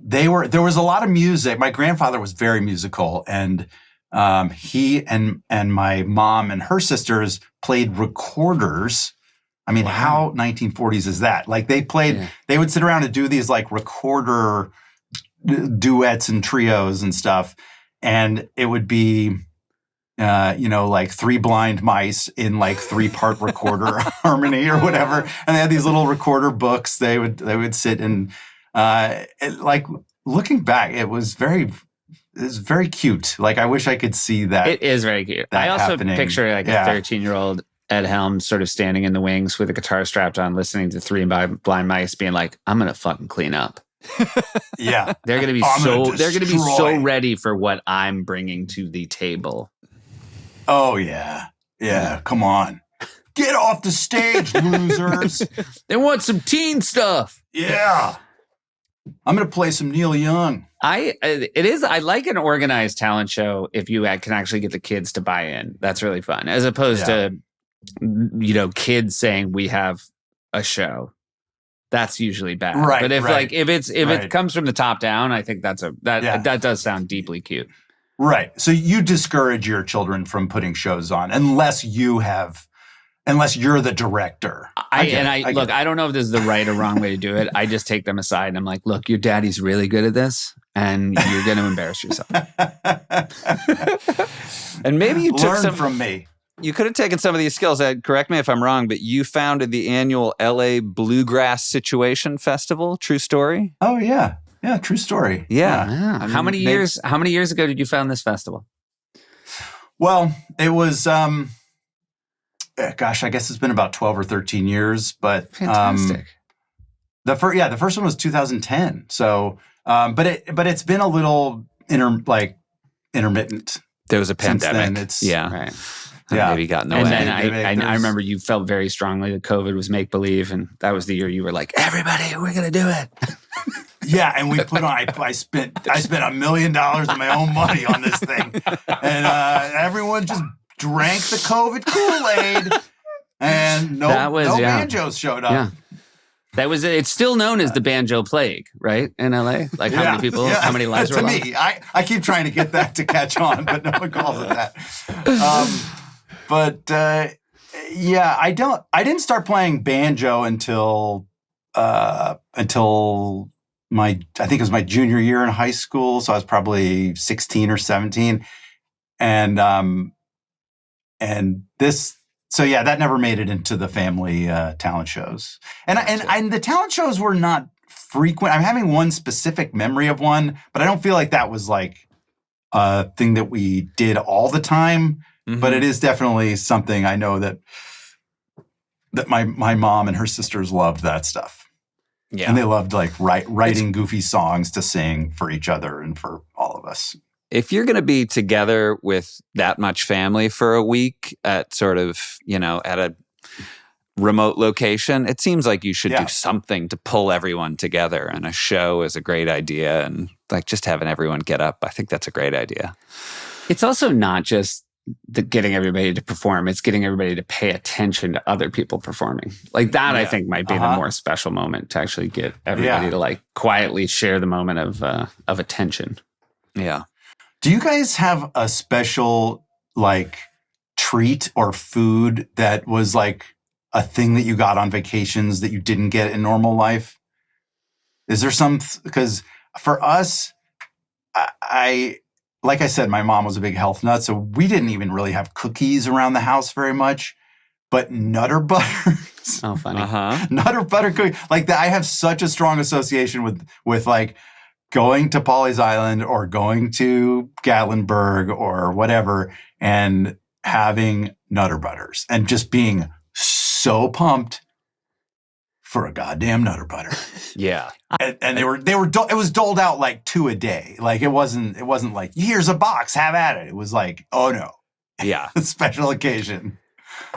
there was a lot of music. My grandfather was very musical, and he and my mom and her sisters played recorders. I mean, how 1940s is that? Like they would sit around and do these like recorder duets and trios and stuff. And it would be, like Three Blind Mice in like 3-part recorder harmony or whatever. And they had these little recorder books. They would sit and like looking back, it was very cute. Like I wish I could see that. It is very cute. I also picture like a 13-year-old Ed Helms sort of standing in the wings with a guitar strapped on, listening to Three Blind Mice, being like, "I'm gonna fucking clean up." Yeah, they're gonna be so ready for what I'm bringing to the table. Oh yeah. Come on, get off the stage, losers. They want some teen stuff. Yeah, I'm gonna play some Neil Young. I like an organized talent show if you can actually get the kids to buy in. That's really fun, as opposed to kids saying we have a show. That's usually bad. Right. But if it comes from the top down, I think that does sound deeply cute. Right. So you discourage your children from putting shows on unless you're the director. I don't know if this is the right or wrong way to do it. I just take them aside and I'm like, look, your daddy's really good at this and you're going to embarrass yourself. And maybe you took some from me. You could have taken some of these skills. Correct me if I'm wrong, but you founded the annual LA Bluegrass Situation Festival. True story? Oh yeah. Yeah, true story. Yeah. How many years ago did you found this festival? Well, it was I guess it's been about 12 or 13 years, but fantastic. The first one was 2010. So but it's been a little intermittent. There was a pandemic. Then. Right. Maybe got in the way. And then I remember you felt very strongly that COVID was make believe, and that was the year you were like, "Everybody, we're gonna do it." Yeah, and we put on. I spent $1 million of my own money on this thing, and everyone just drank the COVID Kool-Aid, and no banjos showed up. Yeah. That was it's still known as the banjo plague, right? In LA? Like how many people, how many lives were lost? To me, I keep trying to get that to catch on, but no one calls it that. I didn't start playing banjo until I think it was my junior year in high school. So I was probably 16 or 17. And that never made it into the family talent shows. And the talent shows were not frequent. I'm having one specific memory of one, but I don't feel like that was like a thing that we did all the time. Mm-hmm. But it is definitely something I know that my mom and her sisters loved that stuff. Yeah. And they loved like writing goofy songs to sing for each other and for all of us. If you're going to be together with that much family for a week at sort of, at a remote location, it seems like you should do something to pull everyone together. And a show is a great idea. And like just having everyone get up, I think that's a great idea. It's also not just getting everybody to perform. It's getting everybody to pay attention to other people performing. Like that, I think might be the more special moment to actually get everybody to like quietly share the moment of attention. Yeah. Do you guys have a special like treat or food that was like a thing that you got on vacations that you didn't get in normal life? Is there because for us, like I said, my mom was a big health nut, so we didn't even really have cookies around the house very much. But Nutter Butter cookies. Oh, funny. Nutter butter cookies. Like that, I have such a strong association with like going to Pawleys Island or going to Gatlinburg or whatever and having Nutter Butters and just being so pumped for a goddamn Nutter Butter. Yeah. And it was doled out like 2 a day. Like it wasn't like, here's a box, have at it. It was like, oh no. Yeah. Special occasion.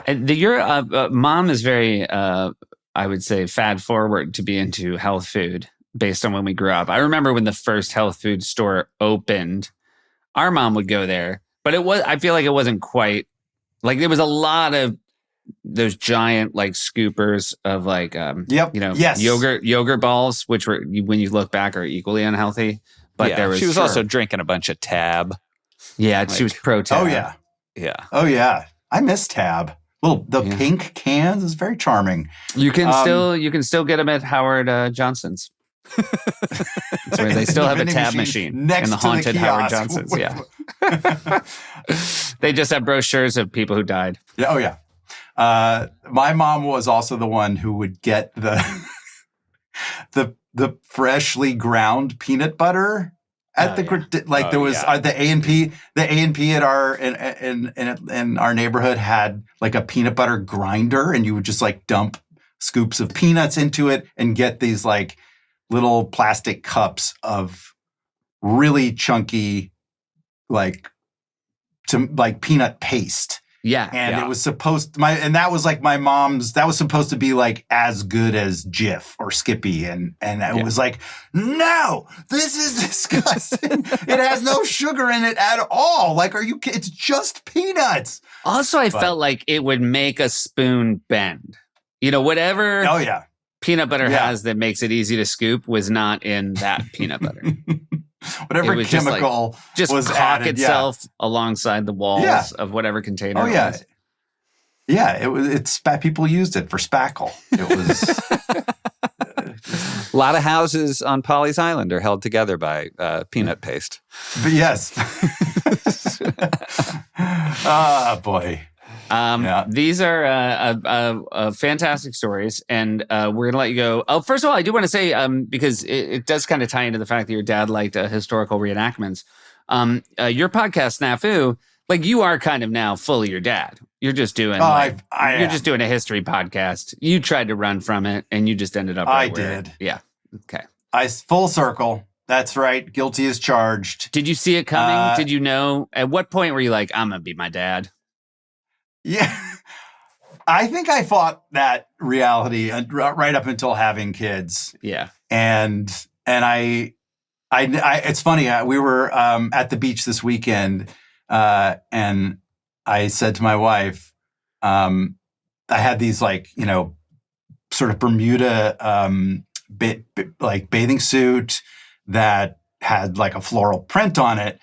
And your mom is very, I would say, fad forward to be into health food based on when we grew up. I remember when the first health food store opened, our mom would go there, but I feel like it wasn't quite like there was a lot of those giant like scoopers of like, yogurt balls, which were, when you look back, are equally unhealthy. But she was also drinking a bunch of Tab. Yeah, she was pro Tab. Oh yeah. Yeah. Oh yeah. I miss Tab. The pink cans is very charming. You can still get them at Howard Johnson's. Where they still have a tab machine next in the haunted Howard Johnson's. Yeah. They just have brochures of people who died. Yeah. Oh yeah. My mom was also the one who would get the freshly ground peanut butter at there was the A&P at our in our neighborhood had like a peanut butter grinder, and you would just like dump scoops of peanuts into it and get these like little plastic cups of really chunky peanut paste. Yeah. And it was that was like my mom's, that was supposed to be like as good as Jif or Skippy. And it was like, no, this is disgusting. It has no sugar in it at all. Like, it's just peanuts. Also, I felt like it would make a spoon bend. Whatever peanut butter has that makes it easy to scoop was not in that peanut butter. Whatever chemical just was cock added, itself alongside the walls of whatever container. Oh yeah, it was. Yeah. It's people used it for spackle. It was a lot of houses on Pawleys Island are held together by peanut paste. But yes. Boy. These are fantastic stories, and we're going to let you go. Oh, first of all, I do want to say, because it does kind of tie into the fact that your dad liked historical reenactments. Your podcast, SNAFU, like you are kind of now fully your dad. You're just doing just doing a history podcast. You tried to run from it, and you just ended up. I did. Yeah. Okay. Full circle. That's right. Guilty as charged. Did you see it coming? Did you know? At what point were you like, I'm going to be my dad? Yeah, I think I fought that reality right up until having kids. Yeah, and I it's funny. We were at the beach this weekend, and I said to my wife, I had these sort of Bermuda bathing suit that had like a floral print on it.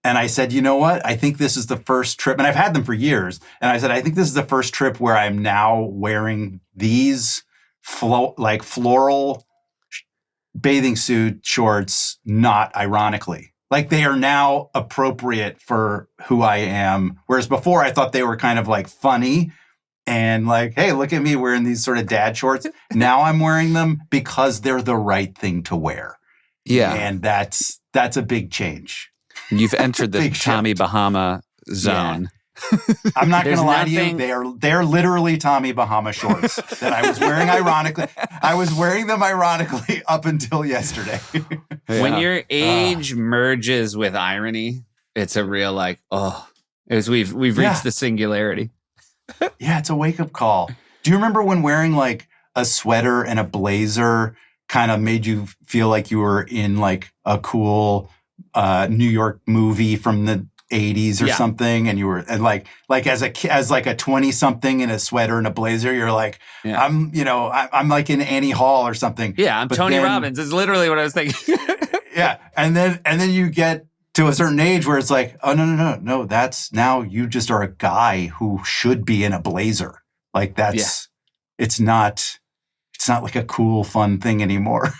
And I said, you know what? I think this is the first trip, and I've had them for years. And I said, I think this is the first trip where I'm now wearing these floral bathing suit shorts, not ironically. Like they are now appropriate for who I am. Whereas before I thought they were kind of like funny and like, hey, look at me wearing these sort of dad shorts. Now I'm wearing them because they're the right thing to wear. Yeah. And that's a big change. You've entered the Tommy Bahama zone. Yeah. I'm not going to lie to you. They're literally Tommy Bahama shorts that I was wearing ironically. I was wearing them ironically up until yesterday. When your age merges with irony, it's a real we've reached the singularity. Yeah, it's a wake up call. Do you remember when wearing like a sweater and a blazer kind of made you feel like you were in like a cool New York movie from the 80s or something, and you were like as a 20-something in a sweater and a blazer, you're like, I'm like in Annie Hall or something. Yeah, I'm Tony Robbins. Is literally what I was thinking. Yeah, and then you get to a certain age where it's like, oh no, that's now you just are a guy who should be in a blazer. Like it's not like a cool fun thing anymore.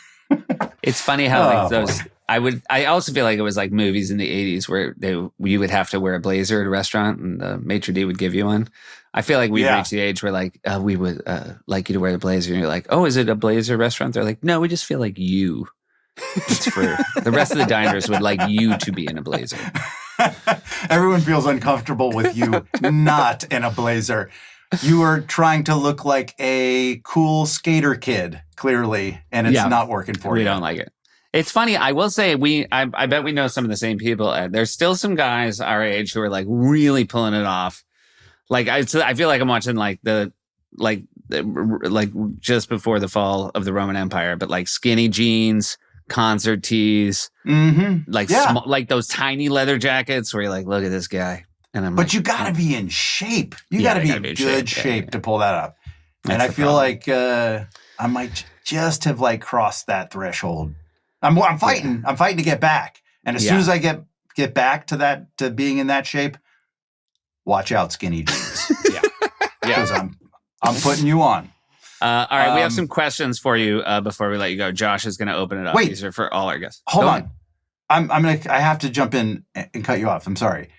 It's funny how those. I also feel like it was like movies in the 80s where you would have to wear a blazer at a restaurant and the maitre d' would give you one. I feel like we've reached the age where like we would like you to wear the blazer, and you're like, oh, is it a blazer restaurant? They're like, no, we just feel like you. It's for the rest of the diners would like you to be in a blazer. Everyone feels uncomfortable with you not in a blazer. You are trying to look like a cool skater kid, clearly, and it's not working for you. We don't like it. It's funny. I will say I bet we know some of the same people. There's still some guys our age who are like really pulling it off. Like I feel like I'm watching like just before the fall of the Roman Empire, but like skinny jeans, concert tees, like those tiny leather jackets where you're like, look at this guy. And I'm but you got to be in shape. You got to be in good shape to pull that up. And I feel like I might just have like crossed that threshold. I'm fighting. I'm fighting to get back. And as soon as I get back to being in that shape, watch out, skinny jeans. Because I'm putting you on. All right, we have some questions for you before we let you go. Josh is going to open it up. These are for all our guests. Hold on. I have to jump in and cut you off. I'm sorry.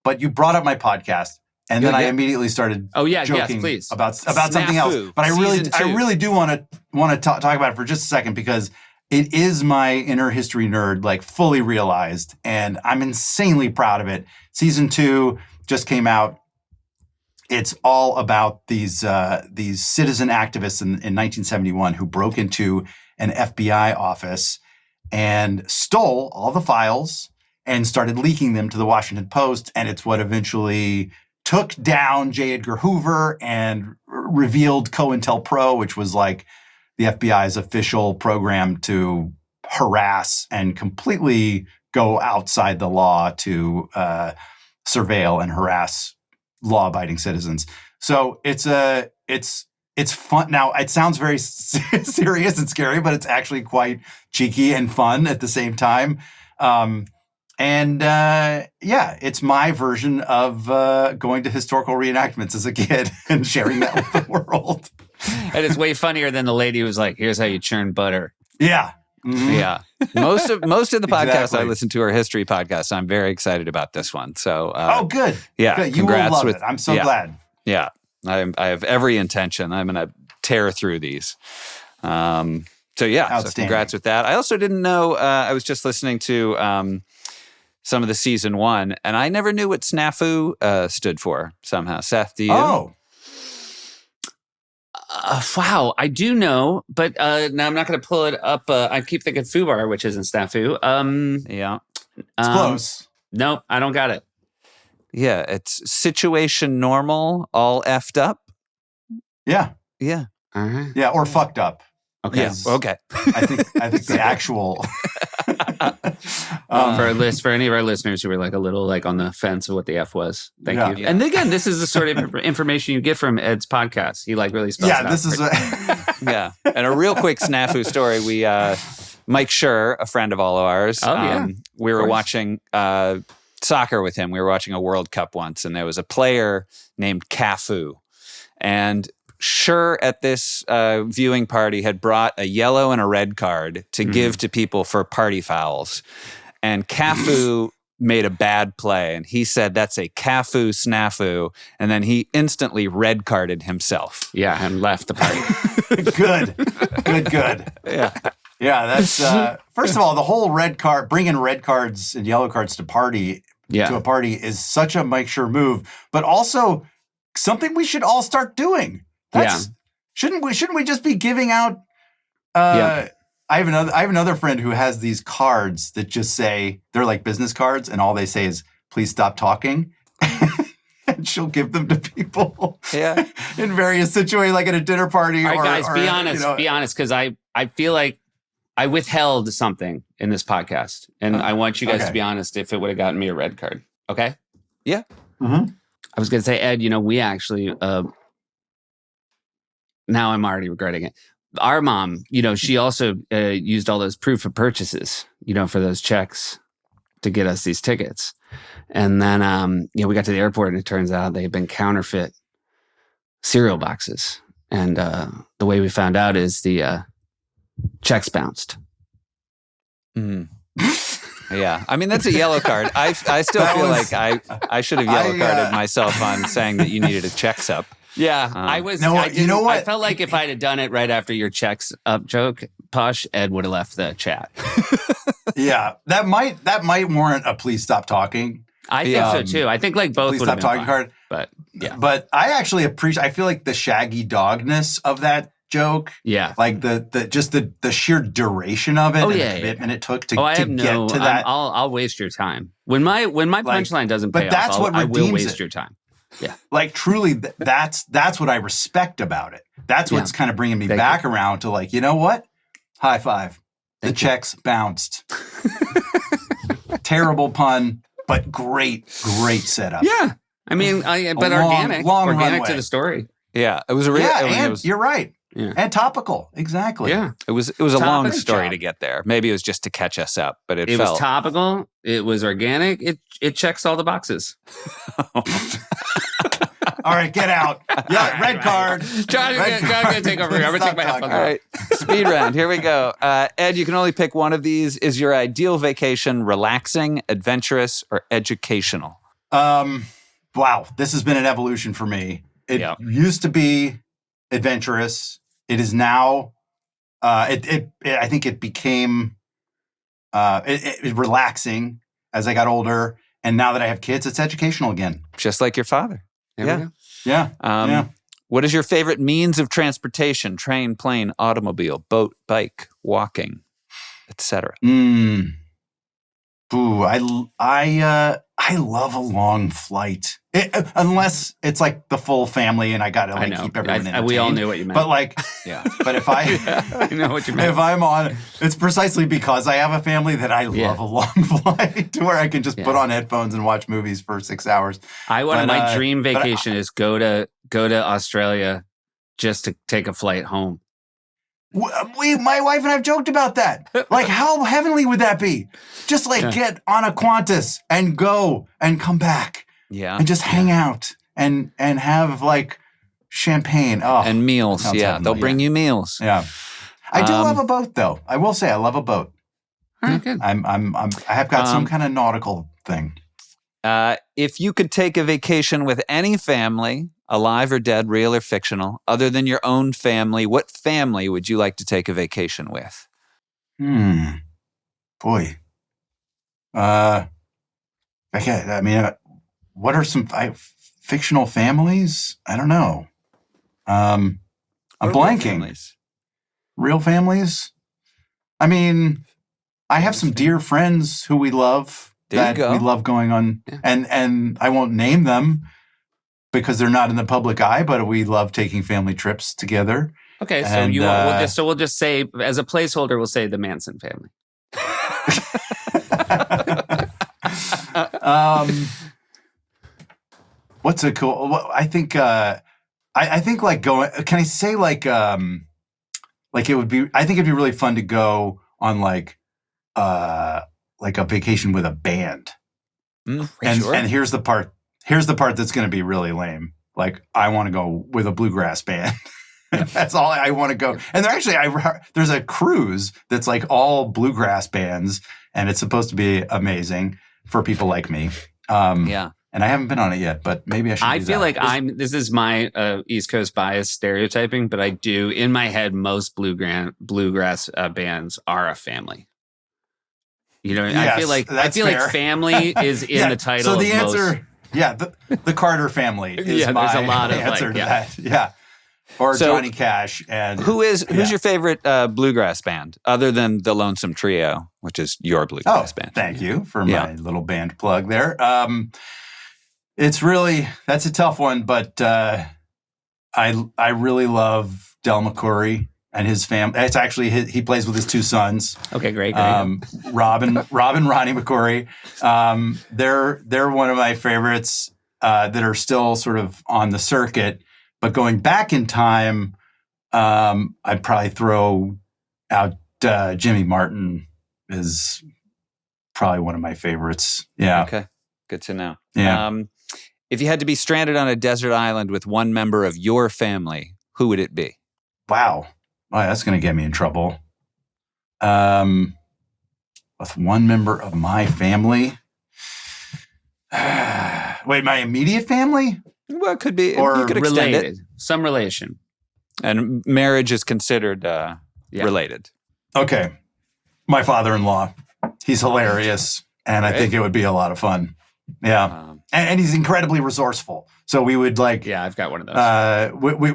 But you brought up my podcast, and then I immediately started joking about something else. But I really do want to talk about it for just a second, because it is my inner history nerd, like fully realized, and I'm insanely proud of it. Season 2 just came out. It's all about these citizen activists in 1971 who broke into an FBI office and stole all the files and started leaking them to the Washington Post. And it's what eventually took down J. Edgar Hoover and revealed COINTELPRO, which was like the FBI's official program to harass and completely go outside the law to surveil and harass law-abiding citizens. So it's fun. Now, it sounds very serious and scary, but it's actually quite cheeky and fun at the same time. It's my version of going to historical reenactments as a kid and sharing that with the world. And it's way funnier than the lady who's like, here's how you churn butter. Yeah. Mm-hmm. Yeah. Most of the podcasts I listen to are history podcasts. I'm very excited about this one. So, good. Yeah. Good. You will love it. I'm so glad. Yeah. I have every intention. I'm going to tear through these. So congrats with that. I also didn't know, I was just listening to some of the season 1, and I never knew what SNAFU stood for somehow. Seth, do you? Oh. Wow, I do know, but now I'm not going to pull it up. I keep thinking FUBAR, which isn't SNAFU. It's close. No, I don't got it. Yeah, it's situation normal, all effed up. Yeah. Yeah. Uh-huh. Yeah, or fucked up. Okay. Yeah. Okay. I think the actual. For any of our listeners who were like a little like on the fence of what the F was, thank you. Yeah. And again, this is the sort of information you get from Ed's podcast. He like really spells it out. This is yeah. And a real quick snafu story. We Mike Schur, a friend of all of ours. We were watching soccer with him. We were watching a World Cup once, and there was a player named Cafu, and Schur at this viewing party had brought a yellow and a red card to give to people for party fouls. And Cafu made a bad play, and he said, that's a Cafu snafu. And then he instantly red carded himself. Yeah, and left the party. Good. Yeah. Yeah, that's, first of all, the whole bringing red cards and yellow cards to a party is such a Mike Schur move, but also something we should all start doing. Shouldn't we just be giving out? I have another friend who has these cards that just say they're like business cards, and all they say is "Please stop talking," and she'll give them to people. Yeah, in various situations, like at a dinner party. All right, guys, be honest, because I feel like I withheld something in this podcast, and I want you guys to be honest. If it would have gotten me a red card, okay? Yeah. Mm-hmm. I was going to say, Ed, we actually. Now I'm already regretting it. Our mom, she also used all those proof of purchases, for those checks to get us these tickets. And then, we got to the airport, and it turns out they've been counterfeit cereal boxes. And the way we found out is the checks bounced. Mm. Yeah. I mean, that's a yellow card. I still feel like I should have yellow carded myself on saying that you needed a checks up. Yeah, you know what? I felt like if I'd have done it right after your checks up joke, Posh, Ed would have left the chat. Yeah, that might warrant a please stop talking. I think so too. I think like both please would stop have been talking fine, card. but yeah. But I actually appreciate. I feel like the shaggy dogness of that joke. Yeah, like the sheer duration of it and the commitment it took to get to that. I'll waste your time when my punchline doesn't pay off. I will waste your time. Yeah, like truly, that's what I respect about it. That's what's kind of bringing me back around to like, you know what? High five. The checks bounced. Terrible pun, but great setup. Yeah, I mean, organic runway to the story. Yeah, it was a real. You're right. Yeah. And topical, exactly. Yeah, it was a long story to get there. Maybe it was just to catch us up, but it was topical. It was organic. It checks all the boxes. All right, get out. Yeah, red card. John's going to take over here. I'm going to take my headphones off. All right, speed round. Here we go. Ed, you can only pick one of these. Is your ideal vacation relaxing, adventurous, or educational? Wow, this has been an evolution for me. It used to be adventurous. It is now. I think it became relaxing as I got older, and now that I have kids, it's educational again. Just like your father. Yeah. What is your favorite means of transportation? Train, plane, automobile, boat, bike, walking, etc. I love a long flight. Unless it's like the full family and I got to like keep everyone entertained. We all knew what you meant. But like, but if I know what you meant. If I'm on, it's precisely because I have a family that I love a long flight to where I can just put on headphones and watch movies for 6 hours. My dream vacation is go to Australia just to take a flight home. My wife and I have joked about that. Like, how heavenly would that be? Just like get on a Qantas and go and come back. Yeah. And just hang out and have like champagne. Oh, and meals. Yeah. They'll bring you meals. Yeah. I do love a boat though. I will say I love a boat. All right, good. I have got some kind of nautical thing. If you could take a vacation with any family, alive or dead, real or fictional, other than your own family, what family would you like to take a vacation with? Boy. Okay. I mean, what are some fictional families? I don't know. I'm blanking. Real families? I mean, I have some dear friends who we love. We love going on, and I won't name them because they're not in the public eye, but we love taking family trips together. Okay, so we'll just say as a placeholder, we'll say the Manson family. What's a cool? Well, I think I think like going. Can I say like it would be? I think it'd be really fun to go on like a vacation with a band. And here's the part. Here's the part that's going to be really lame. Like I want to go with a bluegrass band. That's all I want to go. And there's a cruise that's like all bluegrass bands, and it's supposed to be amazing for people like me. And I haven't been on it yet, but maybe I should. I feel like this is my East Coast bias stereotyping, but I do in my head most bluegrass bands are a family. You know, yes, I feel like family is in the title. So the answer, the Carter family is my there's a lot of answer to that. Yeah. Or Johnny Cash. And who's your favorite bluegrass band other than the Lonesome Trio, which is your bluegrass band? Thank you for my little band plug there. That's a tough one, but I really love Del McCoury and his family. It's actually he plays with his two sons. Okay, great. Rob and Ronnie McCoury. They're one of my favorites that are still sort of on the circuit. But going back in time, I'd probably throw out Jimmy Martin is probably one of my favorites. Yeah. Okay. Good to know. Yeah. If you had to be stranded on a desert island with one member of your family, who would it be? Wow. That's going to get me in trouble. Let's with one member of my family. Wait, my immediate family? Well, it could be. Or you could extend related. it. Some relation. And marriage is considered related. Okay. My father-in-law. He's hilarious. And I think it would be a lot of fun. Yeah. And he's incredibly resourceful. So we would like... Yeah, I've got one of those.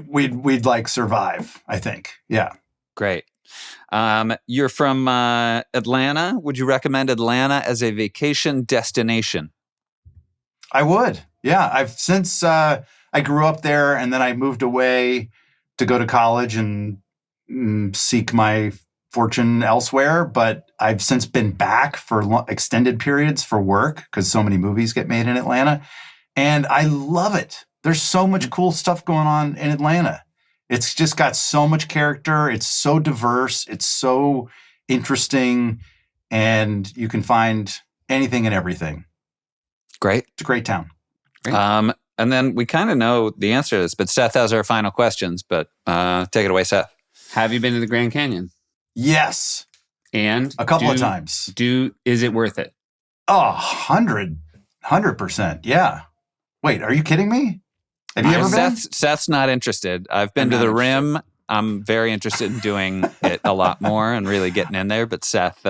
We'd like survive, I think. Yeah. Great. You're from Atlanta. Would you recommend Atlanta as a vacation destination? I would. Yeah. I've since I grew up there and then I moved away to go to college and seek my fortune elsewhere. But I've since been back for extended periods for work because so many movies get made in Atlanta. And I love it. There's so much cool stuff going on in Atlanta. It's just got so much character. It's so diverse. It's so interesting. And you can find anything and everything. Great. It's a great town. Great. And then we kind of know the answer to this, but Seth has our final questions. But take it away, Seth. Have you been to the Grand Canyon? Yes. And a couple of times. Is it worth it? Oh, 100%. Yeah. Wait, are you kidding me? Have you ever been? Seth's not interested. I've been to the Rim. I'm very interested in doing it a lot more and really getting in there. But Seth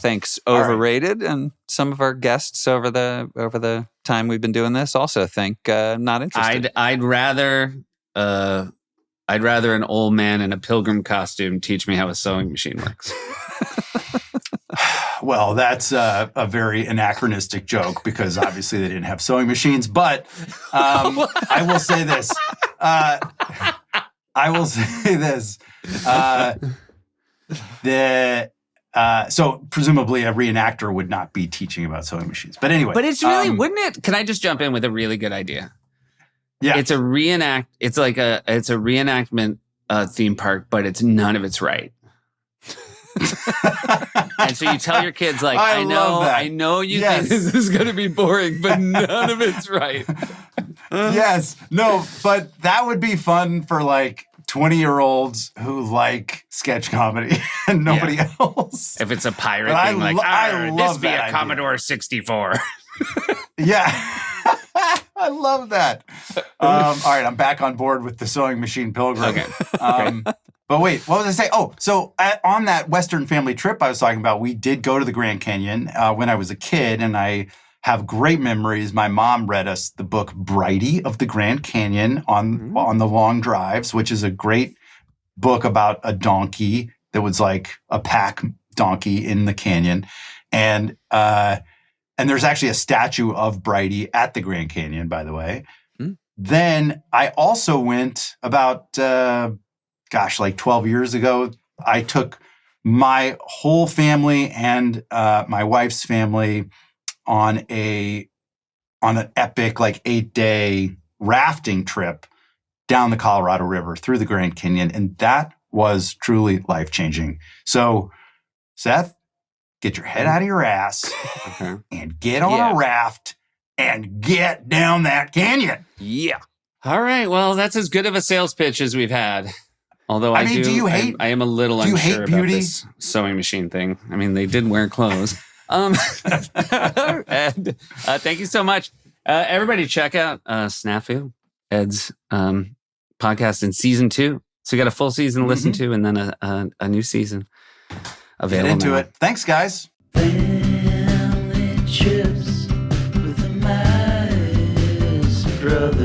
thinks overrated, and some of our guests over the time we've been doing this also think not interested. I'd rather an old man in a pilgrim costume teach me how a sewing machine works. Well, that's a very anachronistic joke because obviously they didn't have sewing machines. But I will say this. So presumably a reenactor would not be teaching about sewing machines. But anyway. But it's really, wouldn't it? Can I just jump in with a really good idea? Yeah. It's a reenactment theme park, but it's none of it's right. And so you tell your kids, like, I know you think this is going to be boring, but none of it's right. Yes. No, but that would be fun for like 20-year-olds who like sketch comedy and nobody else. If it's a pirate thing, this be a Commodore 64. Yeah. I love that. All right, I'm back on board with the sewing machine pilgrim. Okay. But wait, what was I say? Oh, so on that Western family trip I was talking about, we did go to the Grand Canyon when I was a kid, and I have great memories. My mom read us the book Brighty of the Grand Canyon on the long drives, which is a great book about a donkey that was like a pack donkey in the canyon. And there's actually a statue of Brighty at the Grand Canyon, by the way. Then I also went about, like 12 years ago. I took my whole family and my wife's family on an epic like 8-day rafting trip down the Colorado River through the Grand Canyon. And that was truly life-changing. So, Seth, get your head out of your ass and get on a raft and get down that canyon. Yeah. All right. Well, that's as good of a sales pitch as we've had. Although I am a little unsure about this sewing machine thing. I mean, they did wear clothes. And thank you so much. Everybody check out SNAFU, Ed's podcast in season 2. So you got a full season to listen to and then a new season available. Get into it. Thanks, guys. Family trips with the Meyers brothers.